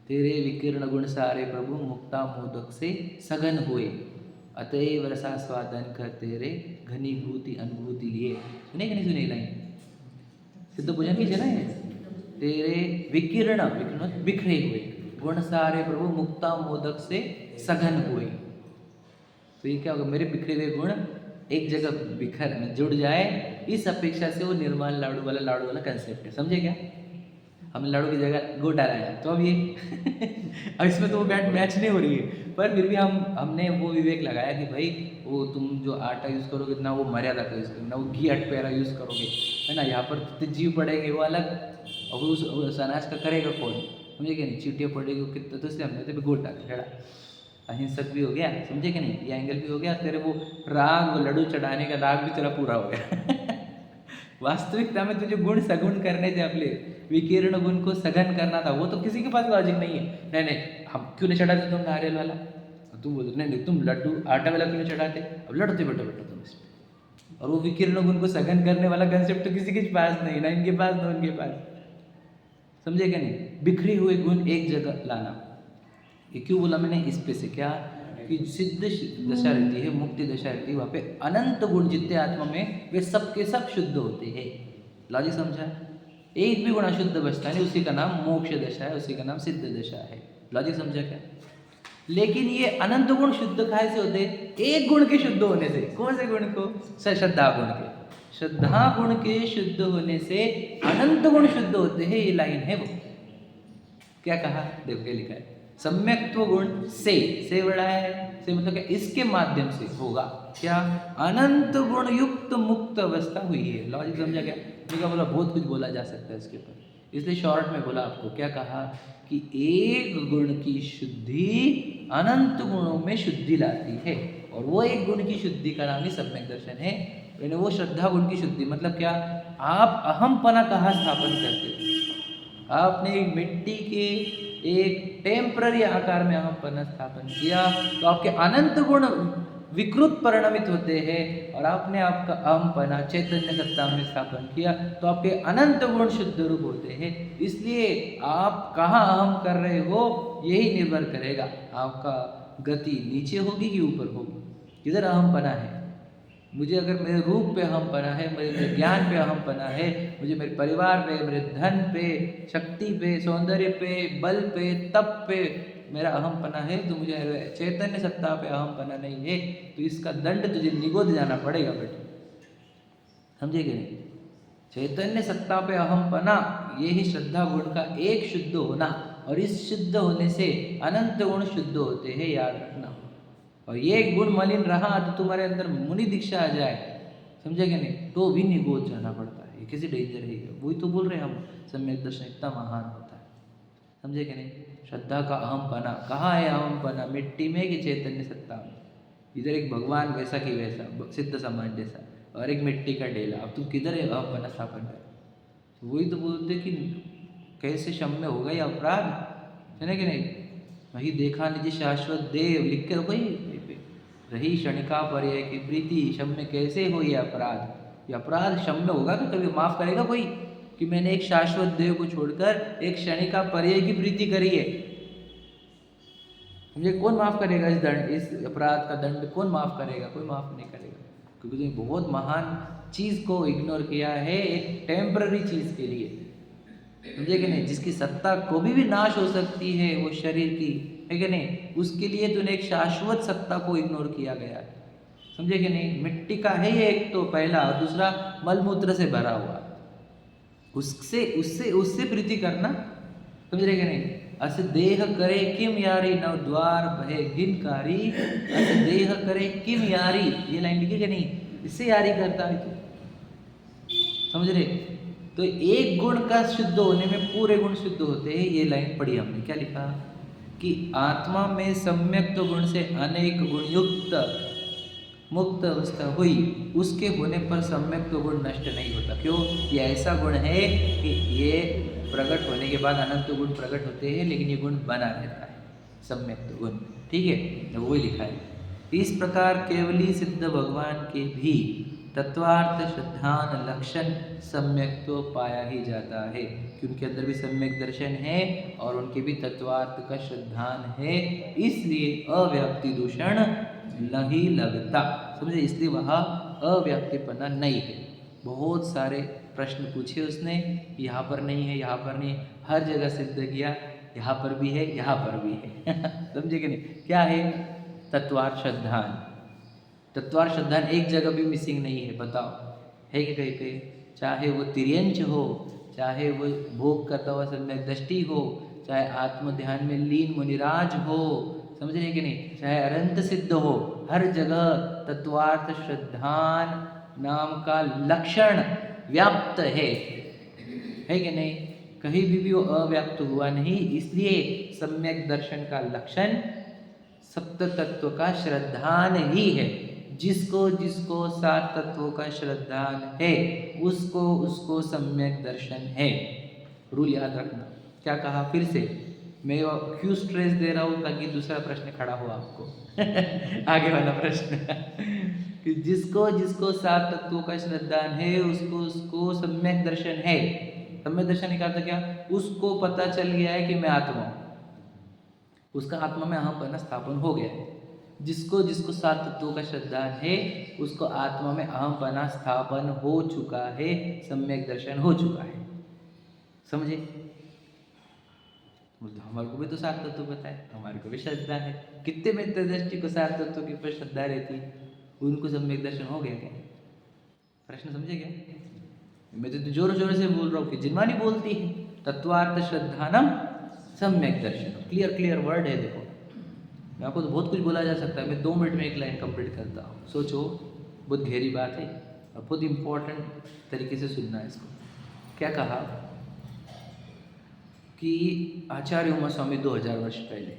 तेरे विकीर्ण गुण सारे प्रभु मुक्ता मोदक से सघन हुए, अतएव रसा स्वादन कर तेरे घनीभूति अनुभूति लिए। सुने कि नहीं सुने लाइन? सिद्ध भोजन की है ना ये। तेरे विकीर्ण, विकीर्ण बिखरे हुए, गुण सारे प्रभु मुक्ता मोदक से सघन हुए। तो ये क्या होगा, मेरे बिखरे हुए गुण एक जगह बिखर में जुड़ जाए, इस अपेक्षा से वो निर्माण लाडू वाला कंसेप्ट है। समझे क्या? हमने लाडू की जगह गुड़ डाला है, तो अब ये अब इसमें तो वो बैट मैच नहीं हो रही है, पर फिर भी हमने वो विवेक लगाया कि भाई वो तुम जो आटा यूज़ करोगे ना वो मर्यादा का यूज़ करोगे, ना वो घी अटपेरा यूज़ करोगे, है ना। यहाँ पर कितने जीव पड़ेंगे वो अलग, और उस अनाज का करेगा कौन, समझे क्या नहीं। चीटियाँ पड़ेगी कितना, तो इसलिए हमने तो गुड़ डाल छड़ा, अहिंसक भी हो गया, समझे कि नहीं, ये एंगल भी हो गया, तेरे वो राग, वो लड्डू चढ़ाने का राग भी तेरा पूरा हो गया। वास्तविकता में तुझे गुण सगुण करने थे, अपने विकीर्ण गुण को सघन करना था, वो तो किसी के पास लॉजिक नहीं है। नहीं हम क्यों नहीं चढ़ाते तुम नारियल वाला, तुम बोलते नहीं तुम लड्डू आटा वाला क्यों नहीं चढ़ाते, अब लड़ते बैठो तुम इसमें। और वो विकीर्ण गुण को सघन करने वाला कंसेप्ट तो किसी के पास नहीं, ना इनके पास ना उनके पास, समझे क्या नहीं। बिखरे हुए गुण एक जगह लाना, ये क्यों बोला मैंने, इस पे से क्या कि सिद्ध दशा रहती है, मुक्ति दशा रहती है, वहाँ पे अनंत गुण जितने आत्मा में वे सब के सब शुद्ध होते हैं। लॉजिक समझा? एक भी गुण अशुद्ध बचता नहीं, उसी का नाम मोक्ष दशा है, उसी का नाम सिद्ध दशा है। लॉजिक समझा क्या? लेकिन ये अनंत गुण शुद्ध काहे से होते? एक गुण के शुद्ध होने से। कौन से गुण को? श्रद्धा गुण के। श्रद्धा गुण के शुद्ध होने से अनंत गुण शुद्ध होते हैं, ये लाइन है वो। क्या कहा, देखो क्या लिखा है, सम्यक्त्व गुण से बड़ा है, से मतलब क्या, इसके माध्यम से होगा क्या, अनंत गुण युक्त मुक्त अवस्था हुई है। लॉजिक समझा क्या? मैंने बोला बहुत कुछ बोला जा सकता है इसके ऊपर, इसलिए शॉर्ट में बोला आपको। क्या कहा कि एक गुण की शुद्धि अनंत गुणों में शुद्धि लाती है, और वो एक गुण की शुद्धि का नाम ही सम्यक दर्शन है। यानी वो श्रद्धा गुण की शुद्धि मतलब क्या, आप अहमपना कहाँ स्थापन करते हो? आपने एक मिट्टी के एक टेम्पररी आकार में अहमपना स्थापन किया, तो आपके अनंत गुण विकृत परिणमित होते हैं, और आपने आपका अहमपना चैतन्य सत्ता में स्थापन किया, तो आपके अनंत गुण शुद्ध रूप होते हैं। इसलिए आप कहाँ अहम कर रहे हो, यही निर्भर करेगा, आपका गति नीचे होगी कि ऊपर होगी, किधर अहमपना है। मुझे अगर मेरे रूप पे अहमपना है, मेरे ज्ञान पे अहमपना है, मुझे मेरे परिवार पे, मेरे धन पे, शक्ति पे, सौंदर्य पे, बल पे, तप पे मेरा अहमपना है, तो मुझे चैतन्य सत्ता पे अहमपना नहीं है, तो इसका दंड तुझे निगोद जाना पड़ेगा बेटे। समझे कि नहीं? चैतन्य सत्ता पे अहमपना, ये ही श्रद्धा गुण का एक शुद्ध होना, और इस शुद्ध होने से अनंत गुण शुद्ध होते हैं, याद रखना। और ये गुण मलिन रहा तो तुम्हारे अंदर मुनि दीक्षा आ जाए, समझे कि नहीं, तो भी निगोद जाना पड़ता है, ये किसी डेंजर है। वही तो बोल रहे हैं हम, सम्यक दर्शन इतना महान होता है, समझे कि नहीं। श्रद्धा का अहमपना कहाँ है? अहमपना मिट्टी में कि चैतन्य सत्ता में? इधर एक भगवान वैसा कि वैसा, सिद्ध समाज जैसा, और एक मिट्टी का डेला, अब तुम किधर है अहमपना स्थापन कर? तो वही तो बोलते कि कैसे क्षम्य होगा ये अपराध, है कि नहीं। वही देखा निज शाश्वत देव, लिख के रखो रही क्षणिका पर्याय की प्रीति, क्षम्य कैसे हो ये अपराध। ये अपराध क्षम्य होगा तो कभी माफ करेगा कोई, कि मैंने एक शाश्वत देव को छोड़कर एक क्षणिका पर्याय की प्रीति करी है। मुझे कौन माफ करेगा इस दंड, इस अपराध का दंड कौन माफ करेगा? कोई माफ नहीं करेगा, क्योंकि तुमने बहुत महान चीज को इग्नोर किया है एक टेम्पररी चीज के लिए, समझे कि नहीं, जिसकी सत्ता कभी भी नाश हो सकती है, वो शरीर की, है कि नहीं, उसके लिए तूने एक शाश्वत सत्ता को इग्नोर किया गया है, समझे कि नहीं। मिट्टी का है ये एक तो पहला, और दूसरा मलमूत्र से भरा हुआ, उससे उससे उससे प्रीति करना, समझ रहे कि नहीं। अस देह करे किम यारी नव द्वार भय घिनकारी, अस देह करे किम यारी, ये लाइन लिखी कि नहीं, इससे यारी करता है तू, समझ रहे। तो एक गुण का शुद्ध होने में पूरे गुण शुद्ध होते हैं, ये लाइन पढ़ी हमने। क्या लिखा कि आत्मा में सम्यक्त गुण से अनेक गुण युक्त मुक्त अवस्था हुई, उसके होने पर सम्यक्त गुण नष्ट नहीं होता। क्यों? ये ऐसा गुण है कि ये प्रकट होने के बाद अनंत गुण प्रकट होते हैं, लेकिन ये गुण बना रहता है, सम्यक्त गुण। ठीक है, वही लिखा है। इस प्रकार केवली सिद्ध भगवान के भी तत्वार्थ श्रद्धान लक्षण सम्यक तो पाया ही जाता है कि उनके अंदर भी सम्यक दर्शन है और उनके भी तत्वार्थ का श्रद्धान है, इसलिए अव्याप्ति दूषण नहीं लगता। समझे, इसलिए वहाँ अव्याप्तिपना नहीं है। बहुत सारे प्रश्न पूछे उसने, यहाँ पर नहीं है, यहाँ पर नहीं है, हर जगह सिद्ध किया, यहाँ पर भी है, यहाँ पर भी है। समझे कि नहीं? क्या है? तत्वार्थ श्रद्धान। तत्वार्थ श्रद्धान एक जगह भी मिसिंग नहीं है, बताओ है कि कहीं कहीं? चाहे वो तिर्यंच हो, चाहे वो भोग करता हुआ सम्यक दृष्टि हो, चाहे आत्म ध्यान में लीन मुनिराज हो, समझ रहे कि नहीं, चाहे अनंत सिद्ध हो, हर जगह तत्वार्थ श्रद्धान नाम का लक्षण व्याप्त है कि नहीं? कहीं भी वो अव्याप्त हुआ नहीं, इसलिए सम्यक दर्शन का लक्षण सप्त तत्व का श्रद्धान ही है। जिसको जिसको सात तत्वों का श्रद्धान है उसको उसको सम्यक दर्शन है। रूल याद रखना। क्या कहा फिर से? मैं क्यों स्ट्रेस दे रहा हूँ? ताकि दूसरा प्रश्न खड़ा हो आपको। आगे वाला प्रश्न कि जिसको जिसको सात तत्वों का श्रद्धान है उसको उसको सम्यक दर्शन है। सम्यक दर्शन का अर्थ क्या? उसको पता चल गया है कि मैं आत्मा हूँ, उसका आत्मा में अहमपना स्थापन हो गया है। जिसको जिसको सात तत्वों का श्रद्धान है उसको आत्मा में अहमपना स्थापन हो चुका है, सम्यक दर्शन हो चुका है। समझे? हमारे को भी तो सात तत्व पता है, हमारे को भी श्रद्धा है। कितने मित्र दृष्टि को सात तत्वों के ऊपर श्रद्धा रहती, उनको सम्यक दर्शन हो गया क्या? प्रश्न समझे क्या? मैं तो जोर जोर से बोल रहा हूँ कि जिनवानी बोलती है तत्वार्थ श्रद्धानम सम्यक दर्शन। क्लियर क्लियर वर्ड है। देखो मैं आपको तो बहुत कुछ बोला जा सकता है, मैं 2 मिनट में एक लाइन कंप्लीट करता हूँ। सोचो, बहुत गहरी बात है और बहुत इम्पोर्टेंट तरीके से सुनना है इसको। क्या कहा कि आचार्य उमा स्वामी 2000 वर्ष पहले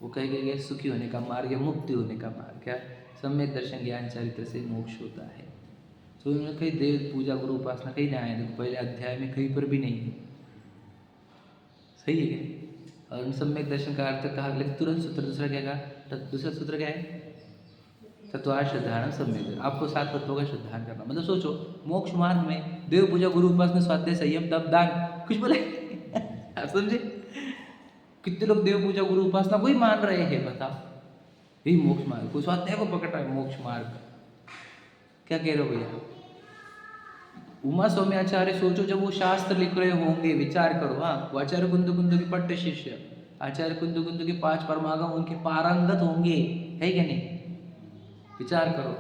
वो कह गए सुखी होने का मार्ग या मुक्ति होने का मार्ग क्या? सम्यक दर्शन ज्ञान चरित्र से मोक्ष होता है। तो उन्होंने कहीं देव पूजा गुरु उपासना कहीं ना है, देखो पहले अध्याय में कहीं पर भी नहीं है। सही है क्या? और सम्यक दर्शन का अर्थ कहा, लेकिन तुरंत सूत्र दूसरा क्या कहा? दूसरा सूत्र क्या है? तत्वार्थ श्रद्धान सम्यक। आपको सात तत्वों का श्रद्धान करना, मतलब सोचो मोक्ष मार्ग में देव पूजा गुरु उपासना स्वाध्याय संयम तप दान कुछ बोले। आप समझे? कितने लोग देव पूजा गुरु उपासना को ही मान रहे हैं, बताओ, यही मोक्ष मार्ग। कोई स्वाध्याय को पकड़ रहा है मोक्ष मार्ग। क्या कह रहे हो भैया? उमा स्वामी आचार्य, सोचो जब वो शास्त्र लिख रहे होंगे, विचार करो। हाँ, वो आचार्य कुंद कुंद के पट्ट शिष्य, आचार्य कुंद कुंद के 5 परमागम उनके पारंगत होंगे, है क्या नहीं? विचार करो,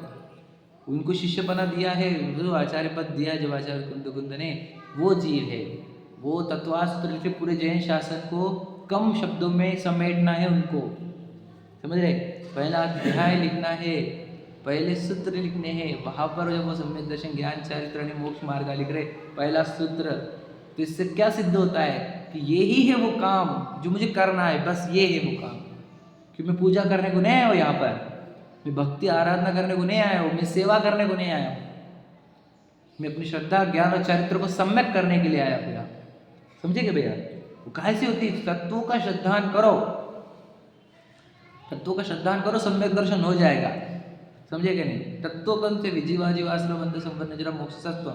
उनको शिष्यपना दिया है, जो आचार्य पद दिया है जब आचार्य कुंद कुंद ने, वो जीव है। वो तत्वासूत्र के पूरे जैन शासन को कम शब्दों में समेटना है उनको, समझ रहे? पहला अध्याय लिखना है, पहले सूत्र लिखने हैं, वहाँ पर जब वो सम्यक दर्शन ज्ञान चरित्र ने मोक्ष मार्ग लिख रहे पहला सूत्र, तो इससे क्या सिद्ध होता है कि यही है वो काम जो मुझे करना है, बस ये है वो काम। कि मैं पूजा करने को नहीं आया हूँ यहाँ पर, मैं भक्ति आराधना करने को नहीं आया हूँ, मैं सेवा करने को नहीं आया हूँ, मैं अपनी श्रद्धा ज्ञान और चरित्र को सम्यक करने के लिए आया हूँ। समझे क्या भैया? वो कैसे होती है? तत्वों का श्रद्धान करो, तत्वों का श्रद्धान करो, सम्यक दर्शन हो जाएगा। समझे क्या नहीं? तत्वों से विजीवा जीवाश्रम बंध संपन्न जरा मोक्ष सत्व।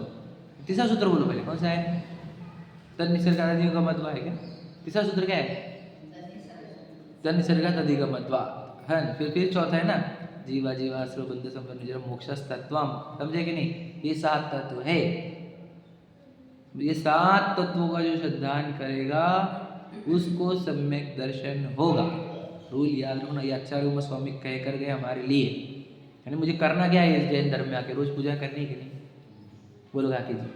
तीसरा सूत्र बोलो पहले, कौन सा है? तद निसर्गाधिगमत्वा है क्या? तीसरा सूत्र क्या है? तद निसर्गाधिगमत्वा है। फिर चौथा है ना, जीवा जीवाश्रम बंध संपन्न जरा मोक्ष तत्वम। समझे कि नहीं? ये 7 तत्व है। ये 7 तत्वों का जो श्रद्धान करेगा उसको सम्यक दर्शन होगा। रूल याद रखना, ये आचार्य उमा स्वामी कह कर गए हमारे लिए। यानी मुझे करना क्या है इस जैन धर्म में आके? रोज पूजा करनी कि नहीं? बोलो काकी जी,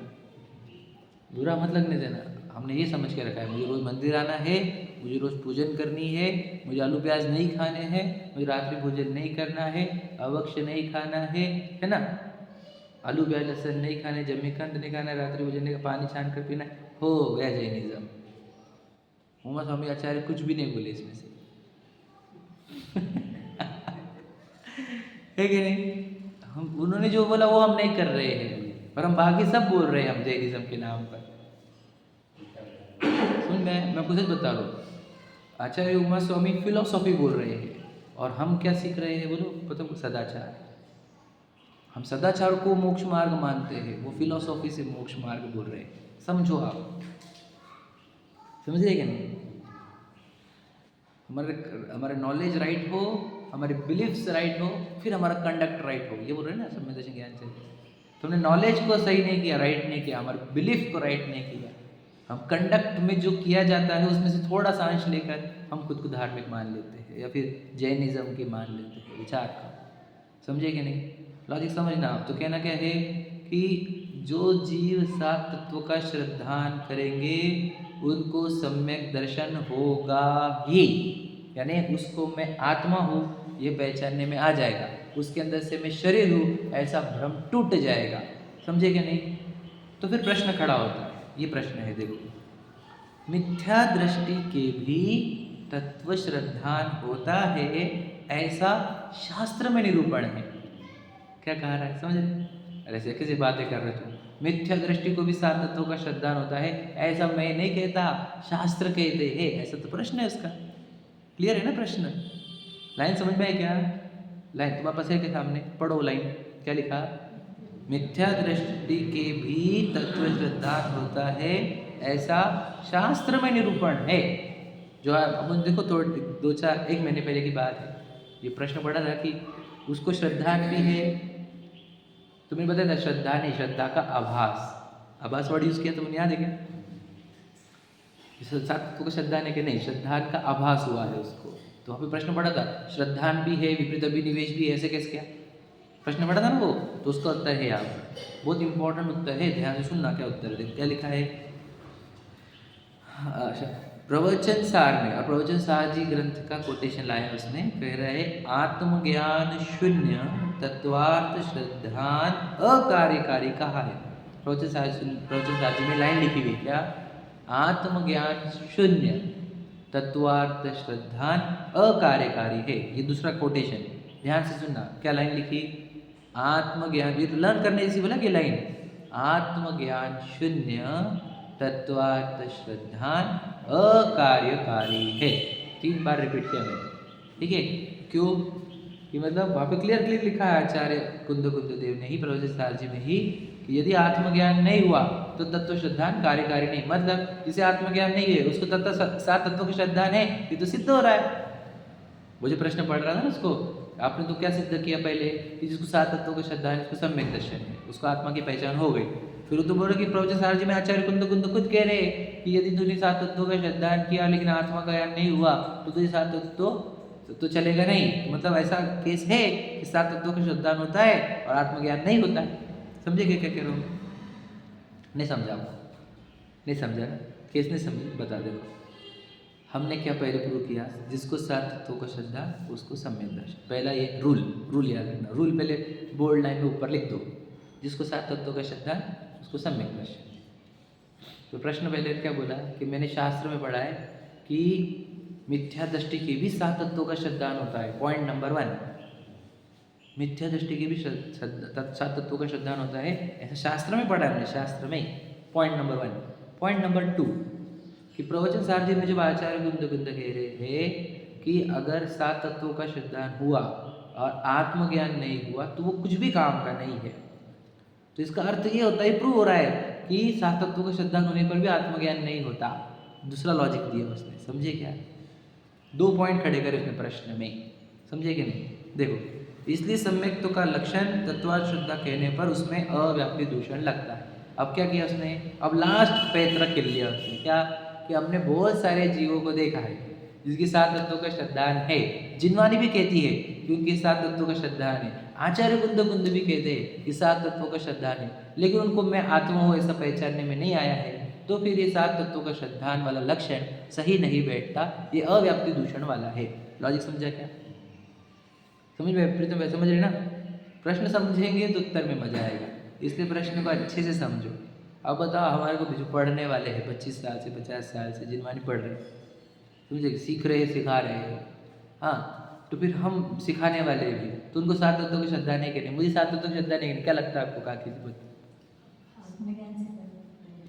बुरा मत लगने देना। हमने ये समझ के रखा है मुझे रोज मंदिर आना है, मुझे रोज पूजन करनी है, मुझे आलू प्याज नहीं खाने हैं, मुझे रात्रि भोजन नहीं करना है, अवक्ष नहीं खाना है ना, आलू प्याज लहसुन नहीं खाने, जमीकंद नहीं खाना, रात्रि भोजन नहीं, पानी छान कर पीना। हो गया जैनिज्म। उमा स्वामी आचार्य कुछ भी नहीं बोले इसमें से। है कि नहीं? हम उन्होंने जो बोला वो हम नहीं कर रहे हैं, पर हम बाकी सब बोल रहे हैं हम जैनिज्म के नाम पर। सुन, मैं कुछ बता रहा हूँ, आचार्य उमा स्वामी फिलोसॉफी बोल रहे हैं, और हम क्या सीख रहे हैं बोलो, मतलब सदाचार। हम सदाचार को मोक्ष मार्ग मानते हैं, वो फिलोसॉफी से मोक्ष मार्ग बोल रहे हैं। समझो आप, समझ रहे क्या नहीं? हमारे हमारे नॉलेज राइट हो, हमारे बिलीफ्स राइट हो, फिर हमारा कंडक्ट राइट हो, ये बोल रहे हैं ना सम्यक दर्शन ज्ञान से। तुमने नॉलेज को सही नहीं किया, राइट नहीं किया, हमारे बिलीफ को राइट नहीं किया, हम कंडक्ट में जो किया जाता है उसमें से थोड़ा सा अंश लेकर हम खुद को धार्मिक मान लेते हैं, या फिर जैनिज्म के मान लेते हैं विचार का। समझे कि नहीं? लॉजिक समझना आप। तो कहना क्या है कि जो जीव सात तत्व का श्रद्धान करेंगे उनको सम्यक दर्शन होगा ही, यानी उसको मैं आत्मा हूँ ये पहचानने में आ जाएगा, उसके अंदर से मैं शरीर हूँ ऐसा भ्रम टूट जाएगा। समझे क्या नहीं? तो फिर प्रश्न खड़ा होता है, ये प्रश्न है देखो, मिथ्या दृष्टि के भी तत्व श्रद्धान होता है ऐसा शास्त्र में निरूपण है। क्या कह रहा है, समझ रहे? अरे ऐसे कैसी बातें कर रहे तुम? मिथ्या दृष्टि को भी सात तत्वों का श्रद्धान होता है ऐसा मैं नहीं कहता, शास्त्र कहते हैं, ऐसा तो प्रश्न है उसका। क्लियर है ना प्रश्न? लाइन समझ में है क्या? लाइन तुम्हारे पास है के सामने, पढ़ो लाइन, क्या लिखा? मिथ्या दृष्टि के भी तत्व श्रद्धान होता है ऐसा शास्त्र में निरूपण है। जो अब देखो तो दो चार एक महीने पहले की बात है, ये प्रश्न पड़ा था कि उसको श्रद्धान भी है, तुम्हें बताया था श्रद्धा नहीं, श्रद्धा का आभास, आभास वर्ड यूज किया, तुम्हें याद है क्या? सात तत्व का श्रद्धान है कि नहीं, श्रद्धान का आभास हुआ है उसको। तो वहाँ पे प्रश्न पड़ा था श्रद्धान भी है विपरीत अभिनिवेश भी है, ऐसे कैसे क्या प्रश्न पड़ा था ना वो, तो उसका उत्तर है यहाँ पर, बहुत इंपॉर्टेंट उत्तर है, ध्यान से सुनना क्या उत्तर है। क्या लिखा है प्रवचन सार में, और प्रवचन सार जी ग्रंथ का कोटेशन लाया उसने, कह रहा है आत्मज्ञान शून्य तत्वार्थ श्रद्धान अकार्यकारी कहा है। प्रवचन सार जी में लाइन लिखी हुई क्या? आत्मज्ञान शून्य तत्वार्थ श्रद्धान अकार्यकारी है, ये दूसरा कोटेशन, ध्यान से सुनना। क्या लाइन लिखी? आत्मज्ञान, ये लर्न करने इसी बोला कि लाइन, आत्मज्ञान शून्य तत्वार्थ श्रद्धान अकार्यकारी है। 3 बार रिपीट किया मैंने, ठीक है? क्यों कि मतलब वहाँ पे क्लियर लिखा है आचार्य कुंद देव ने ही, प्रवचन सार जी में ही, कि यदि आत्मज्ञान नहीं हुआ तो तत्व श्रद्धान कार्यकारी नहीं, मतलब जिसे आत्मज्ञान नहीं है उसको तत्व सात तत्वों की श्रद्धान है, ये तो सिद्ध हो रहा है। वो जो प्रश्न पढ़ रहा था ना उसको, आपने तो क्या सिद्ध किया पहले कि जिसको सात तत्वों का श्रद्धा है उसको सम्यक दर्शन है, उसको आत्मा की पहचान हो गई। फिर वो तो बोल रहे कि प्रवचन सार जी में आचार्य कुंद खुद कह रहे कि यदि तूने सात तत्वों का श्रद्धान किया लेकिन आत्मा का ज्ञान नहीं हुआ तो तुझे सात तत्व तो चलेगा नहीं। मतलब ऐसा केस है कि सात तत्वों का श्रद्धान होता है और आत्मज्ञान नहीं होता है। समझे क्या कह रहा हूँ? नहीं समझा? नहीं समझा ना? केस नहीं समझे, बता दे। हमने क्या पहले प्रूव किया? जिसको सात तत्वों का श्रद्धा उसको सम्यक दर्शन। पहला ये रूल याद रखना, रूल पहले बोल्ड लाइन में ऊपर लिख दो, जिसको सात तत्वों का श्रद्धा उसको सम्यक दर्शन। तो प्रश्न पहले क्या बोला कि मैंने शास्त्र में पढ़ा है कि मिथ्या दृष्टि की भी सात तत्वों का श्रद्धान होता है। पॉइंट नंबर 1, मिथ्या दृष्टि की भी सात तत्वों का श्रद्धान होता है, ऐसा शास्त्र में पढ़ा है हमने, शास्त्र में। Point number 1। पॉइंट नंबर 2 कि प्रवचन सार जी में जब आचार्य कुंद कह रहे थे कि अगर सात तत्वों का श्रद्धान हुआ और आत्मज्ञान नहीं हुआ तो वो कुछ भी काम का नहीं है, तो इसका अर्थ ये होता है, प्रूव हो रहा है कि सात तत्वों का श्रद्धान होने पर भी आत्मज्ञान नहीं होता। दूसरा लॉजिक दिया उसने, समझे क्या? 2 पॉइंट खड़े करे उसने प्रश्न में, समझे कि नहीं? देखो, इसलिए सम्यक्त्व का लक्षण तत्वार्थ श्रद्धा कहने पर उसमें अव्याप्ति दूषण लगता है। अब क्या किया उसने? अब लास्ट पैतरा खेल लिया उसने, क्या कि हमने बहुत सारे जीवों को देखा है जिसकी सात तत्वों का श्रद्धान है। जिनवानी भी कहती है क्योंकि सात तत्वों का श्रद्धान है, आचार्य कुंद भी कहते हैं कि सात तत्वों का श्रद्धान है, लेकिन उनको मैं आत्मा हूँ ऐसा पहचानने में नहीं आया है। तो फिर ये सात तत्वों का श्रद्धान वाला लक्षण सही नहीं बैठता, ये अव्याप्ति दूषण वाला है। लॉजिक समझा क्या? समझ में प्रीतम, समझ रहे ना? प्रश्न समझेंगे तो उत्तर में मजा आएगा, इसलिए प्रश्न को अच्छे से समझो। अब बताओ, हमारे को जो पढ़ने वाले हैं 25 साल से 50 साल से, जिनवानी पढ़ रहे हैं, समझे, सीख रहे सिखा रहे हैं, हाँ, तो फिर हम सिखाने वाले भी, तो उनको सात तत्वों की श्रद्धा नहीं करें, मुझे सात तत्वों की श्रद्धा नहीं करें, क्या लगता है आपको? कहा किसी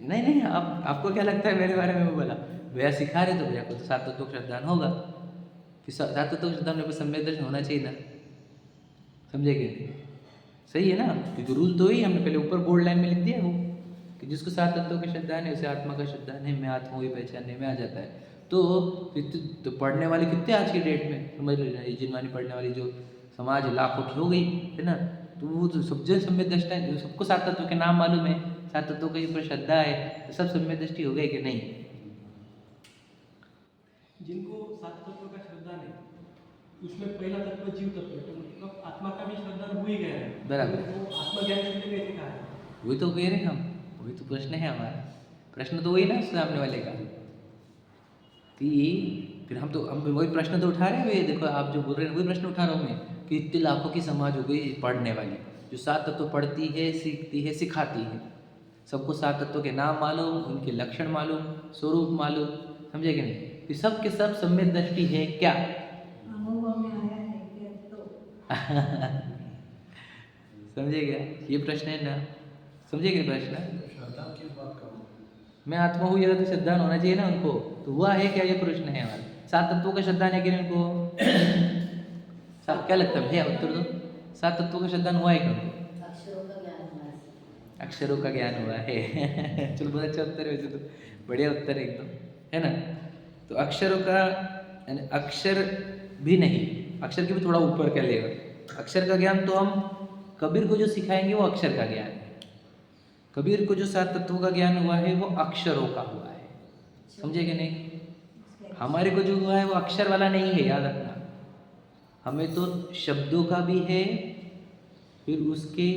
नहीं, आपको क्या लगता है मेरे बारे में? वो बोला भैया सिखा रहे तो भैया को तो सात तत्वों का श्रद्धान होगा। कि सात तत्वों की श्रद्धा होने पर सम्यक दर्शन होना चाहिए ना, समझे क्या? सही है ना, क्योंकि रूल तो वही हमने पहले ऊपर बोल्ड लाइन में लिख दिया वो कि जिसको सात तत्वों की श्रद्धा है उसे आत्मा का श्रद्धा है, मैं आत्मा हुई पहचानने में आ जाता है। तो पढ़ने वाले कितने आज की डेट में, समझ लो ये जिनवानी पढ़ने वाली जो समाज लाखों की हो गई है ना, तो वो तो सब जन सम्यक दृष्टा है, सबको सात तत्वों के नाम मालूम है, सात तत्वों के ऊपर श्रद्धा है, तो सब सम्यक दृष्टि हो गए कि नहीं? जिनको सात तत्व का श्रद्धा नहीं, उसमें पहला तत्व जीव तत्व है, तो मतलब आत्मा का भी श्रद्धा हो ही गया है। बराबर। तो वो आत्मज्ञान से कैसे कहा है? वही तो कह रहे हैं हम, वही तो प्रश्न है हमारा, प्रश्न तो वही ना सामने वाले का कि फिर हम वही प्रश्न तो उठा रहे हैं, देखो आप जो बोल रहे हैं वही प्रश्न उठा रहा हूँ मैं कि इतने लाखों की समाज हो गई पढ़ने वाली, जो सात तत्व पढ़ती है, सीखती है, सिखाती है, सबको सात तत्वों के नाम मालूम, उनके लक्षण मालूम, स्वरूप मालूम, समझे कि नहीं? कि सब के सब सम्यक दृष्टि है क्या? अनुभव में आया है क्या तो समझे क्या? ये प्रश्न है ना, समझे क्या प्रश्न? श्रद्धा किस बात का? मैं आत्मा हुई अगर तो श्रद्धा होना चाहिए ना उनको, तो हुआ है क्या? ये प्रश्न है हमारा। सात तत्वों का श्रद्धा है कि नहीं उनको? क्या लगता है भैया, उत्तर दो। सात तत्वों का श्रद्धा हुआ है क्या उनको? अक्षरों का ज्ञान हुआ है। चलो बहुत अच्छा उत्तर है वैसे तो, बढ़िया उत्तर है एकदम, है ना? तो अक्षरों का यानी अक्षर भी नहीं, अक्षर के भी थोड़ा ऊपर क्या लेगा, अक्षर का ज्ञान तो हम कबीर को जो सिखाएंगे वो अक्षर का ज्ञान है। कबीर को जो सात तत्वों का ज्ञान हुआ है वो अक्षरों का हुआ है, समझे कि नहीं? हमारे को जो हुआ है वो अक्षर वाला नहीं है, याद रखना। हमें तो शब्दों का भी है, फिर उसके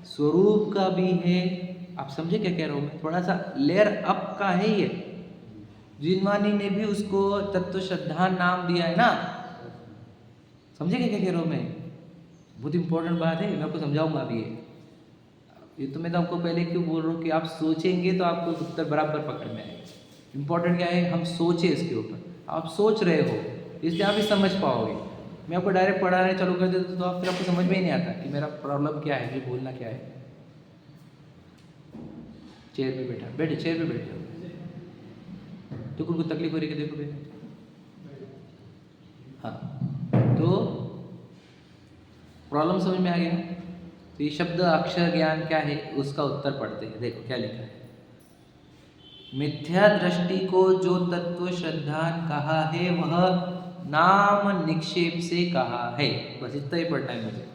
स्वरूप का भी है। आप समझे क्या कह रहा हूँ मैं? थोड़ा सा लेयर अप का है ये। जिनवानी ने भी उसको तत्व श्रद्धा नाम दिया है ना, समझे क्या कह रहा हूँ मैं? बहुत इंपॉर्टेंट बात है, मैं आपको समझाऊंगा अभी ये तो मैं तो आपको पहले क्यों बोल रहा हूँ कि आप सोचेंगे तो आपको उत्तर बराबर पकड़ में आएगा। इंपॉर्टेंट क्या है, हम सोचे इसके ऊपर, आप सोच रहे हो इसलिए आप ही समझ पाओगे। मैं आपको डायरेक्ट पढ़ाने चालू कर देता तो आप फिर आपको समझ में ही नहीं आता कि मेरा प्रॉब्लम क्या है, मुझे बोलना क्या है। चेयर पे बैठा, बैठे चेयर पे बैठे, तो उनको तकलीफ हो रही है, देखो बेटा। हाँ, तो प्रॉब्लम समझ में आ गया। तो ये शब्द अक्षर ज्ञान क्या है उसका उत्तर पढ़ते हैं। देखो क्या लिखा है, मिथ्या दृष्टि को जो तत्व श्रद्धान कहा है वह नाम निक्षेप से कहा है। बस इतना ही पढ़ना है मुझे,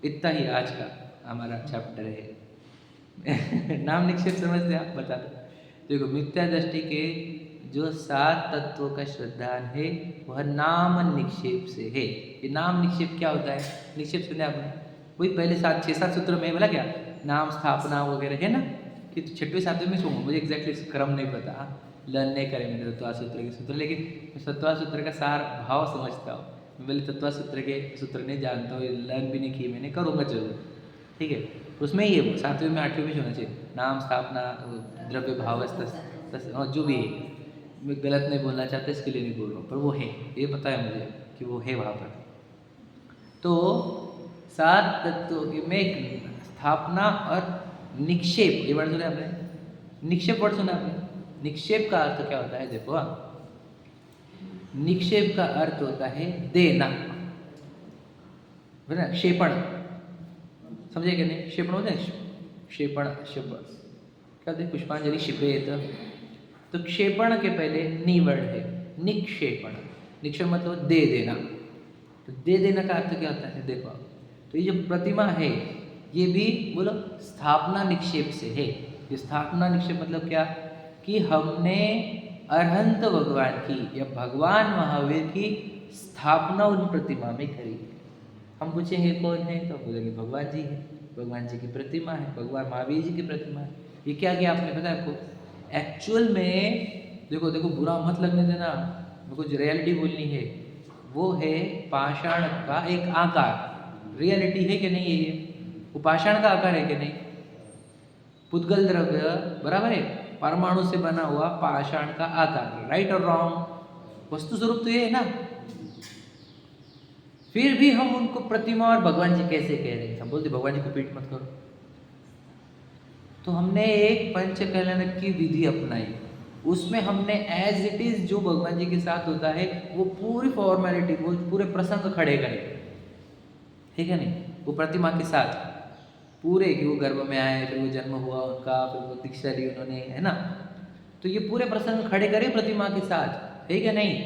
इतना ही आज का हमारा चैप्टर है। नाम निक्षेप समझते आप, बता दो। देखो मिथ्या दृष्टि के जो सात तत्वों का श्रद्धान है वह नाम निक्षेप से है। ये नाम निक्षेप क्या होता है? निक्षेप सुने आपने, वही पहले 6-7 सूत्र में बोला क्या, नाम स्थापना वगैरह है ना, कि 6वें 7वें में छोड़ो, मुझे एग्जैक्टली क्रम नहीं पता, लर्न नहीं करे मैंने तत्वा सूत्र के सूत्र, लेकिन तत्वा सूत्र का सार भाव समझता हूँ मैं। पहले तत्वा सूत्र के सूत्र नहीं जानता हूँ, लर्न भी नहीं किए मैंने, करूँगा जरूर, ठीक है। तो उसमें ये 7वें में 8वें में होना चाहिए, नाम स्थापना द्रव्य भाव जो भी है। मैं गलत नहीं बोलना चाहता, इसके लिए नहीं बोल रहा हूँ, पर वो है, ये पता है मुझे कि वो है वहाँ पर। तो सात तत्वों में स्थापना और निक्षेप, ये वर्ड सुना आपने? निक्षेप वर्ड सुना आपने? निक्षेप का अर्थ क्या होता है? देखो, निक्षेप का अर्थ होता है देना, है ना? क्षेपण, समझे क्या नहीं? क्षेपण होता है, क्षेपण शब्द क्या होता है? पुष्पांजलि क्षिपेत, तो क्षेपण के पहले नी वर्ड है, निक्षेपण। निक्षेप मतलब दे देना, तो दे देना का अर्थ क्या होता है? देखो, तो ये जो प्रतिमा है ये भी बोलो स्थापना निक्षेप से है। ये स्थापना निक्षेप मतलब क्या, कि हमने अरहंत भगवान की या भगवान महावीर की स्थापना उन प्रतिमा में करी। हम पूछेंगे कौन है, तो बोलेंगे भगवान जी है, भगवान जी की प्रतिमा है, भगवान महावीर जी की प्रतिमा है। ये क्या किया आपने पता है आपको? एक्चुअल में देखो देखो, बुरा मत लगने देना, मेरे को जो रियलिटी बोलनी है वो है पाषाण का एक आकार। रियलिटी है कि नहीं है ये? वो पाषाण का आकार है कि नहीं? पुद्गल द्रव्य बराबर है, परमाणु से बना हुआ पाषाण का आकार, राइट और रॉन्ग? वस्तु स्वरूप तो ये है ना। फिर भी हम उनको प्रतिमा और भगवान जी कैसे कह रहे हैं? हम बोलते भगवान जी को पीठ मत करो। तो हमने एक पंचकलन की विधि अपनाई, उसमें हमने एज इट इज जो भगवान जी के साथ होता है वो पूरी फॉर्मेलिटी, वो पूरे प्रसंग खड़े करे, ठीक है नहीं, वो प्रतिमा के साथ पूरे कि वो गर्भ में आए, फिर वो जन्म हुआ उनका, फिर वो दीक्षा ली उन्होंने, है ना। तो ये पूरे प्रसंग खड़े करे प्रतिमा के साथ, ठीक है नहीं,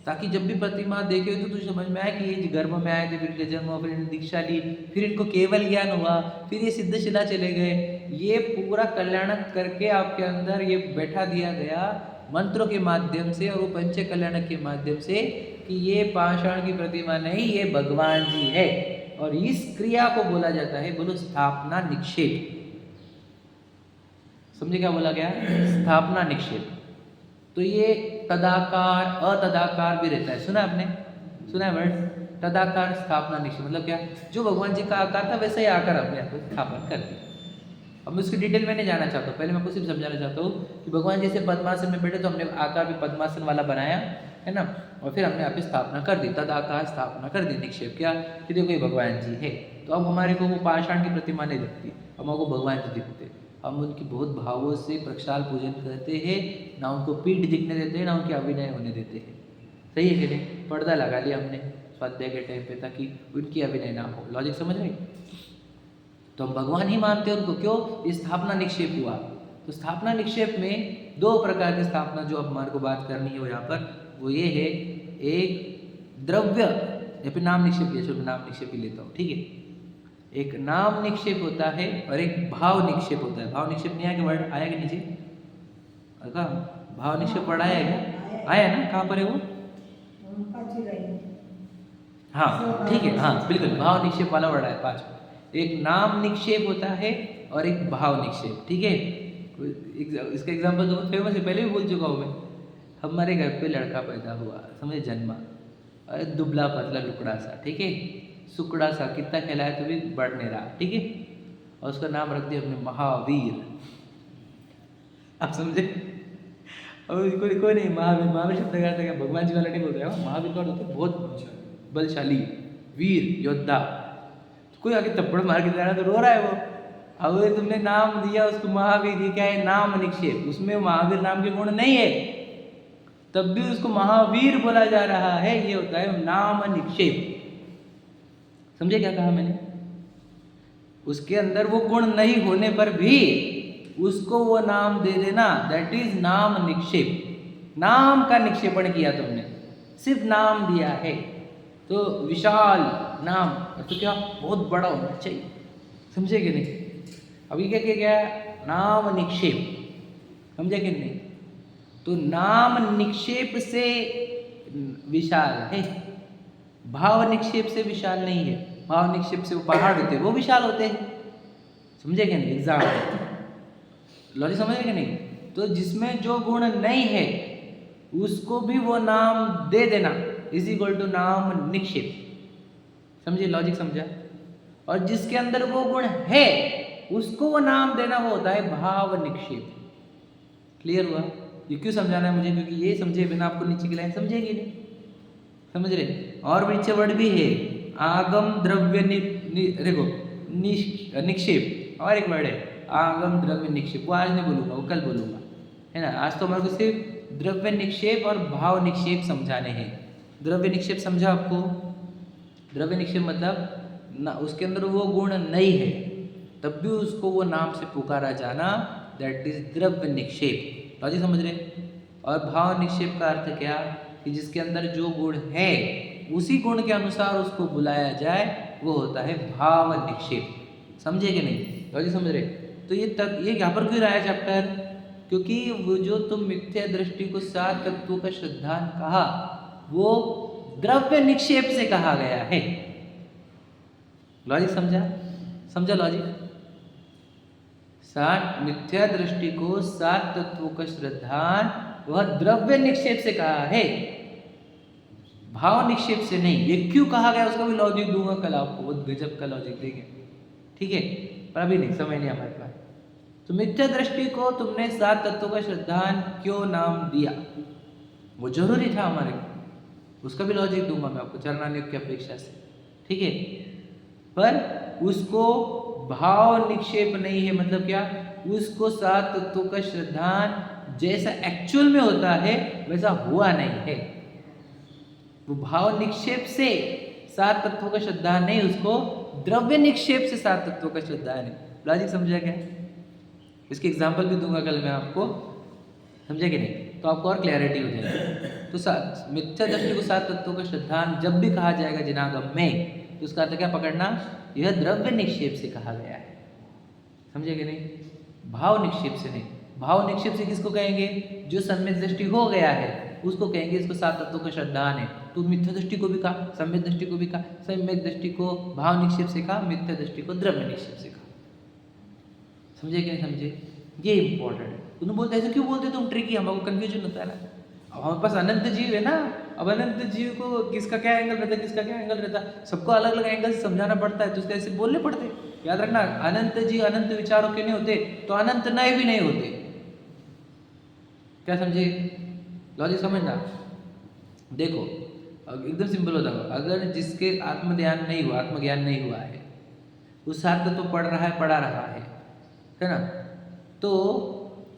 ताकि जब भी प्रतिमा देखे तो तुझे समझ में आए कि ये गर्भ में आए थे, फिर इनका जन्म हुआ, फिर इन्होंने दीक्षा ली, फिर इनको केवल ज्ञान हुआ, फिर ये सिद्धशिला चले गए। ये पूरा कल्याण करके आपके अंदर ये बैठा दिया गया मंत्रों के माध्यम से और वो पंच कल्याण के माध्यम से कि ये पाषाण की प्रतिमा नहीं, ये भगवान जी है। और इस क्रिया को बोला जाता है, बोलो स्थापना निक्षेप। समझे क्या बोला गया? स्थापना निक्षेप। तो ये तदाकार अतदाकार भी रहता है, सुना आपने? सुना है वर्ड तदाकार स्थापना निक्षेप मतलब क्या? जो भगवान जी का आकार था वैसे ही आकर अपने आप को स्थापन कर दिया। अब मैं उसकी डिटेल में नहीं जाना चाहता हूँ, पहले मैं आपको सिर्फ समझाना चाहता हूँ कि भगवान जैसे पद्मासन में बैठे तो हमने आकार भी पद्मासन वाला बनाया, है ना, और फिर हमने आप स्थापना कर दी, तदाकार स्थापना कर दी, निक्षेप क्या कि देखो ये भगवान जी है। तो अब हमारे को वो पाषाण की प्रतिमा नहीं दिखती, हमको भगवान जी दिखते, हम उनकी बहुत भावों से प्रक्षाल पूजन करते हैं, ना उनको पीठ दिखने देते हैं, ना उनके अभिनय होने देते हैं। सही है कि नहीं? पर्दा लगा लिया हमने स्वाध्याय के टाइम पे ताकि उनकी अभिनय ना हो। लॉजिक समझ रहे? तो हम भगवान ही मानते हैं उनको, क्यों? स्थापना निक्षेप हुआ। तो स्थापना निक्षेप में दो प्रकार की स्थापना जो अब हमारे को बात करनी है वो यहाँ पर वो ये है, एक द्रव्य या फिर नाम निक्षेप, या फिर नाम निक्षेप ही लेता हूँ, ठीक है। एक नाम निक्षेप होता है और एक भाव निक्षेप होता है। भाव निक्षेप नहीं आया कि वर्ड आया कि नीचे? अका भाव निक्षेप पढ़ा है क्या? आया ना? कहाँ पर है वो? हाँ ठीक है, हाँ बिल्कुल, भाव निक्षेप वाला वर्ड है 5। एक नाम निक्षेप होता है और एक भाव निक्षेप, ठीक है। इसका एग्जाम्पल तो बहुत फेमस है, पहले भी बोल चुका हूँ मैं। हमारे घर पे लड़का पैदा हुआ, समझे, जन्मा, अरे दुबला पतला लुकड़ा सा, ठीक है, सुकड़ा सा, कितना खिलाया तो भी बढ़ नहीं रहा, ठीक है, और उसका नाम रख दिया हमने महावीर। आप समझे? और कोई नहीं, महावीर, महावीर शब्द का अर्थ क्या? भगवान जी वाला नहीं बोल रहा है, महावीर का अर्थ बहुत बलशाली, वीर, योद्धा। कोई आगे थप्पड़ मार के जाना तो रो रहा है वो। अब तुमने नाम दिया उसको महावीर, ये क्या है? नाम निक्षेप। उसमें महावीर नाम के गुण नहीं है, तब भी उसको महावीर बोला जा रहा है, ये होता है नाम निक्षेप। समझे क्या कहा मैंने? उसके अंदर वो गुण नहीं होने पर भी उसको वो नाम दे देना, दैट इज नाम निक्षेप। नाम का निक्षेपण किया तुमने, सिर्फ नाम दिया है। तो विशाल नाम तो क्या बहुत बड़ा होना चाहिए, समझे कि नहीं? अभी क्या क्या क्या नाम निक्षेप, समझे कि नहीं? तो नाम निक्षेप से विशाल है, भाव निक्षेप से विशाल नहीं है। भाव निक्षेप से वो पहाड़ होते हैं, वो विशाल होते हैं, समझे कि नहीं? एग्जाम्पल लॉजिक समझे कि नहीं? तो जिसमें जो गुण नहीं है उसको भी वो नाम दे देना इज इक्वल टू नाम निक्षेप। समझे? लॉजिक समझा? और जिसके अंदर वो गुण है उसको वो नाम देना, वो होता है भाव निक्षेप। क्लियर हुआ? ये क्यों समझाना है मुझे? क्योंकि ये समझे बिना आपको नीचे की लाइन समझेगी नहीं, समझ रहे? और नीचे वर्ड भी है आगम द्रव्य देखो निक्षेप, और एक वर्ड है आगम द्रव्य निक्षेप। वो आज नहीं बोलूँगा, वो कल बोलूँगा, है ना। आज तो हमारे को सिर्फ द्रव्य निक्षेप और भाव निक्षेप समझाने हैं। द्रव्य निक्षेप समझा आपको? द्रव्य निक्षेप मतलब ना उसके अंदर वो गुण नहीं है तब भी उसको वो नाम से पुकारा जाना, दैट इज द्रव्य निक्षेप। लॉजिक समझ रहे? और भाव निक्षेप का अर्थ क्या कि जिसके अंदर जो गुण है उसी गुण के अनुसार उसको बुलाया जाए, वो होता है भाव निक्षेप। समझे कि नहीं? लॉजिक समझ रहे? तो ये यहाँ पर क्यों आया चैप्टर? क्योंकि वो जो तुम मिथ्या दृष्टि को 7 तत्वों का श्रद्धान कहा वो द्रव्य निक्षेप से कहा गया है। लॉजिक समझा? समझा लॉजिक? 7 मिथ्या दृष्टि को 7 तत्वों का श्रद्धान वह द्रव्य निक्षेप से कहा है, भाव निक्षेप से नहीं। ये क्यों कहा गया उसका भी लॉजिक दूंगा कल आपको, बहुत गजब का लॉजिक देंगे, ठीक है, पर अभी नहीं, समय नहीं हमारे पास। तो मिथ्या दृष्टि को तुमने 7 तत्वों का श्रद्धान क्यों नाम दिया, वो जरूरी था हमारे को, उसका भी लॉजिक दूंगा मैं आपको चरणानियुक्त की अपेक्षा से, ठीक है। पर उसको भाव निक्षेप नहीं है, मतलब क्या? उसको 7 तत्वों का श्रद्धान जैसा एक्चुअल में होता है वैसा हुआ नहीं है। वो भाव निक्षेप से सात तत्वों का श्रद्धा नहीं, उसको द्रव्य निक्षेप से सात तत्वों का श्रद्धा नहीं। लॉजिक समझा क्या? इसके एग्जाम्पल भी दूंगा कल मैं आपको, समझे कि नहीं? तो आपको और क्लैरिटी हो जाएगी। तो मिथ्या दृष्टि को सात तत्वों का श्रद्धान जब भी कहा जाएगा जिनागम में, तो उसका अर्थ क्या पकड़ना? यह द्रव्य निक्षेप से कहा गया है, समझे कि नहीं? भाव निक्षेप से नहीं। भाव निक्षेप से किसको कहेंगे? जो सम्यक दृष्टि हो गया है उसको कहेंगे इसको सात तत्वों का श्रद्धान है। तो मिथ्या दृष्टि को भी कहा, सम्यक दृष्टि को भी कहा, सम्यक दृष्टि को भाव निक्षेप से कहा, मिथ्या दृष्टि को द्रव्य निक्षेप से कहा। समझे कि नहीं समझे? ये इंपॉर्टेंट है। तुम बोलते ऐसे क्यों बोलते तुम? ट्रिकी, हमको कंफ्यूजन होता है ना। अब हमारे पास अनंत जीव है ना, अब अनंत जीव को किसका क्या एंगल रहता है, किसका क्या एंगल रहता है, सबको अलग अलग एंगल से समझाना पड़ता है, तो इसलिए ऐसे बोलने पड़ते। याद रखना, अनंत जीव अनंत विचारों के नहीं होते तो अनंत नए भी नहीं होते। क्या समझे? लॉजिक समझना। देखो एकदम सिंपल होता है, अगर जिसके आत्मज्ञान नहीं हुआ, आत्मज्ञान नहीं हुआ है, वो सात तत्व पढ़ रहा है, पढ़ा रहा है ना, तो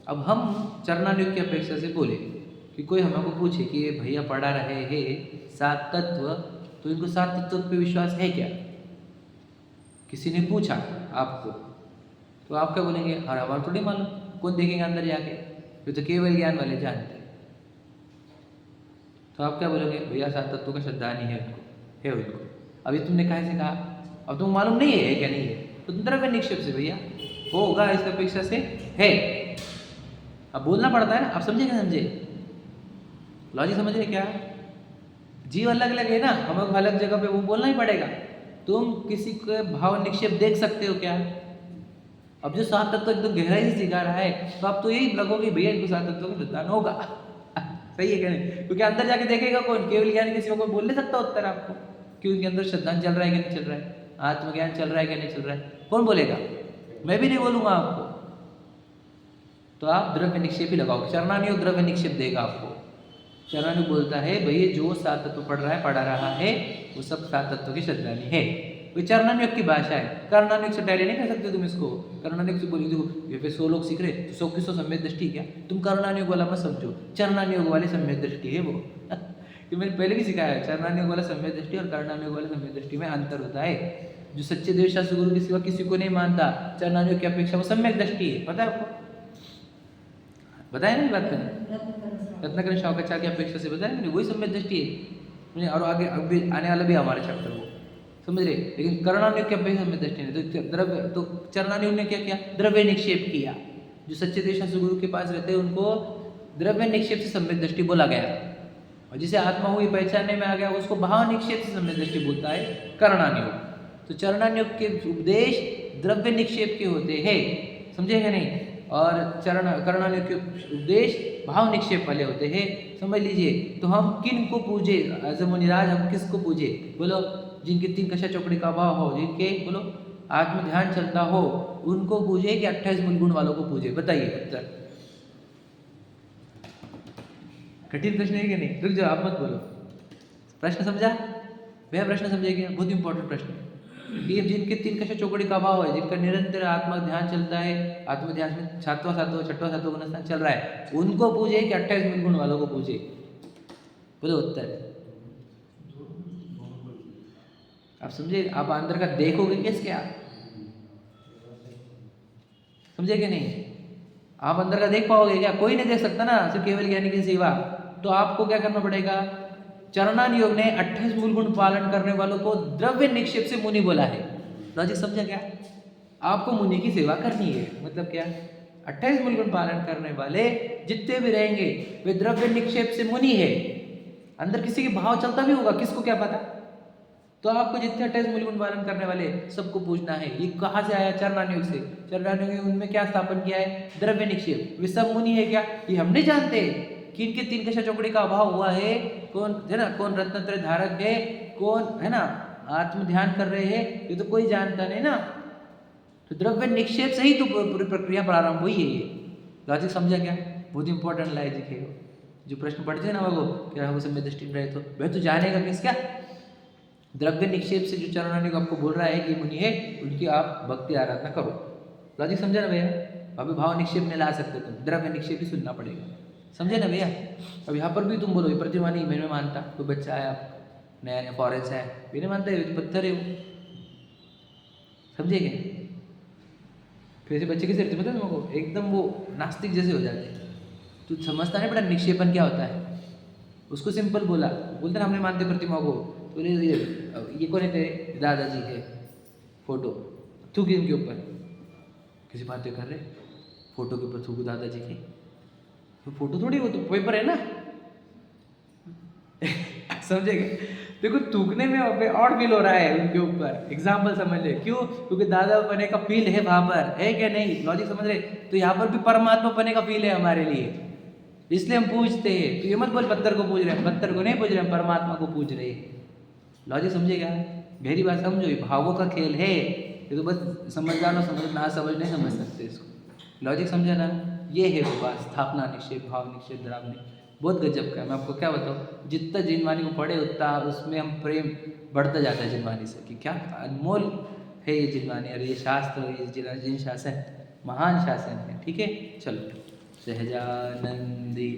अब हम चरणानुयोग की अपेक्षा से बोले कि कोई हमको पूछे कि ये भैया पढ़ा रहे हैं सात तत्व, तो इनको सात तत्व पे विश्वास है क्या? किसी ने पूछा आपको, तो आप क्या बोलेंगे? अरे हमारा थोड़ी मालूम, कौन देखेंगे अंदर जाके, ये तो केवल ज्ञान वाले जानते हैं। तो आप क्या बोलोगे? भैया सात तत्वों का श्रद्धा नहीं है उनको, है उनको। अभी तुमने कहा से कहा, अब तुम मालूम नहीं है क्या नहीं है, तो द्रव्य निक्षेप से भैया होगा, इस अपेक्षा से है। अब बोलना पड़ता है ना, आप समझे क्या? समझे? लॉजिक समझ रहे क्या? जीव अलग अलग है ना, हमें अलग जगह पे वो बोलना ही पड़ेगा। तुम किसी के भाव निक्षेप देख सकते हो क्या? अब जो सात तत्व एकदम गहराई से सिखा रहा है, तो आप तो यही लगोगे भैया इनको सात तत्वों का श्रद्धा होगा। सही है क्या नहीं? क्योंकि अंदर जाके देखेगा कौन? केवल ज्ञान किसी को बोल नहीं सकता उत्तर आपको कि उनके अंदर श्रद्धा चल रहा है कि नहीं चल रहा है, आत्मज्ञान चल रहा है कि नहीं चल रहा है, कौन बोलेगा? मैं भी नहीं बोलूंगा आपको। तो आप द्रव्य निक्षेप ही लगाओ, चरणानुयोग द्रव्य निक्षेप देगा आपको। चरणानुयोग बोलता है भैया जो सात तत्व पढ़ रहा है, पढ़ा रहा है, वो सब सात तत्वों की श्रद्धानी है। वो चरणानुयोग की भाषा है, कर्णानुयोग से टैली नहीं कर सकते तुम इसको। कर्णानुयोग से बोलिए देखो ये पे 100 लोग सीख रहे, तो 100 की 100 सम्यक दृष्टि क्या? तुम कर्णानुयोग वाला मत समझो, चरणानुयोग वाले सम्यक दृष्टि है वो। ये मैंने पहले भी सिखाया है, चरणानुयोग वाला सम्यक दृष्टि और कर्णानुयोग वाले सम्यक दृष्टि में अंतर होता है। जो सच्चे देव शास्त्र गुरु के सिवा किसी को नहीं मानता, चरणानुयोग की अपेक्षा वो सम्यक दृष्टि है। पता है आपको? बताया नहीं बात करें? रत्नाकर शौकाचार्य की अपेक्षा से बताया मैंने, वही सम्यक दृष्टि है। और आगे अभी आने वाला भी हमारा चैप्टर वो, समझ रहे? लेकिन कर्णानुयोग की अपेक्षा सम्यक दृष्टि नहीं। तो द्रव्य, तो चरणानुयोग ने क्या किया? द्रव्य निक्षेप किया। जो सच्चे देव शास्त्र गुरु के पास रहते हैं उनको द्रव्य निक्षेप से सम्यक दृष्टि बोला गया, और जिसे आत्मा हुई पहचानने में आ गया उसको भाव निक्षेप से सम्यक दृष्टि बोलता है कर्णानुयोग। तो चरणानुयोग के उपदेश द्रव्य निक्षेप के होते हैं, समझेगा नहीं? और कर्णानुयोग के उपदेश भाव निक्षेप वाले होते हैं, समझ लीजिए। तो हम किन को पूजे? एज मुनिराज हम किसको पूजे? बोलो, जिनके तीन कशा चौकड़ी का अभाव हो, जिनके बोलो आत्म ध्यान चलता हो, उनको पूजे कि 28 मूल गुण वालों को पूजे? बताइए उत्तर। कठिन प्रश्न है कि नहीं? रुक जाओ, आप मत बोलो। प्रश्न समझा भैया? प्रश्न समझे क्या? बहुत इंपॉर्टेंट प्रश्न है। ये जिनके तीन कशा चौकड़ी का अभाव है, जिनका निरंतर आत्मा ध्यान चलता है, आत्म ध्यान में छठवां सातवां गुणस्थान चल रहा है, उनको पूजे कि 28 मूल गुण वालों को पूजे? बोलो उत्तर। आप समझे? आप अंदर का देखोगे कैसे? क्या समझे कि नहीं? आप अंदर का देख पाओगे क्या? कोई नहीं देख सकता ना, सिर्फ केवल ज्ञानी की सेवा। तो आपको क्या करना पड़ेगा? चरणानुयोग ने 28 मूल गुण पालन करने वालों को द्रव्य निक्षेप से मुनि बोला है। लॉजिक समझा क्या? आपको मुनि की सेवा करनी है, मतलब क्या? 28 मूल गुण पालन करने वाले जितने भी रहेंगे वे द्रव्य निक्षेप से मुनि है। अंदर किसी के भाव चलता भी होगा, किसको क्या पता? तो आपको जितने 28 मूल गुण पालन करने वाले सबको पूछना है। ये कहाँ से आया? चरणानुयोग से। चरणानुयोग उनमें क्या स्थापन किया है? द्रव्य निक्षेप। वे सब मुनि है क्या? ये हम नहीं जानते कि इनके तीन कशा चौकड़ी का अभाव हुआ है, कौन है ना, कौन रत्नत्रय धारक है, कौन है ना आत्म ध्यान कर रहे हैं, ये तो कोई जानता नहीं ना। तो द्रव्य निक्षेप से ही तो पूरी प्रक्रिया प्रारंभ हुई है। ये लॉजिक समझा क्या? बहुत इंपॉर्टेंट लॉजिक है। जो प्रश्न पढ़ते हैं ना वो क्या वो सम्यक दृष्टि में रहे, तो वह तो जानेगा किसका? द्रव्य निक्षेप से जो चरणानुयोग आपको बोल रहा है कि मुनि है, उनकी आप भक्ति आराधना करो। लॉजिक समझा ना भैया? अभी भाव निक्षेप में ला सकते तुम, द्रव्य निक्षेप ही सुनना पड़ेगा। समझे ना भैया? अब यहाँ पर भी तुम बोलो प्रतिमा नहीं, मैं मानता, कोई बच्चा आया नया नया फॉरेन से आया, मैं नहीं मानता ये तो पत्थर है वो, समझे क्या? फिर ऐसे बच्चे कैसे रहते पता है तुमको, एकदम वो नास्तिक जैसे हो जाते हैं। तू समझता नहीं बेटा निक्षेपण क्या होता है? उसको सिंपल बोला, बोलते ना हम नहीं मानते प्रतिमा को, तो ये कौन है तेरे दादाजी के फोटो, थूक इनके ऊपर, किसी बातें कर रहे फोटो के ऊपर थूक दादाजी के, तो फोटो थोड़ी, वो तो पेपर है ना। समझेगा? देखो थूकने में और फील हो रहा है उनके ऊपर, एग्जाम्पल समझ ले, क्यों? क्योंकि दादा बने का फील है वहां पर, है क्या नहीं? लॉजिक समझ रहे? तो यहाँ पर भी परमात्मा बने का फील है हमारे लिए, इसलिए हम पूछते हैं। तो ये मत बोल पत्थर को पूज रहे हैं, पत्थर को नहीं पूज रहे हैं, परमात्मा को पूज रहे हैं। लॉजिक समझेगा? मेरी बात समझो, ये भावों का खेल है, ये तो बस समझदार समझ, ना समझ नहीं समझ सकते इसको। लॉजिक समझा ना? ये है वो बात, स्थापना निक्षेप, भाव निक्षेप, द्रावणी, बहुत गजब का है। मैं आपको क्या बताऊँ, जितना जिनवाणी को पढ़े उतना उसमें हम प्रेम बढ़ता जाता है जिनवाणी से, कि क्या अनमोल है ये जिनवाणी, और ये शास्त्र, ये जिन शासन महान शासन है। ठीक है, चलो सहजानंदी।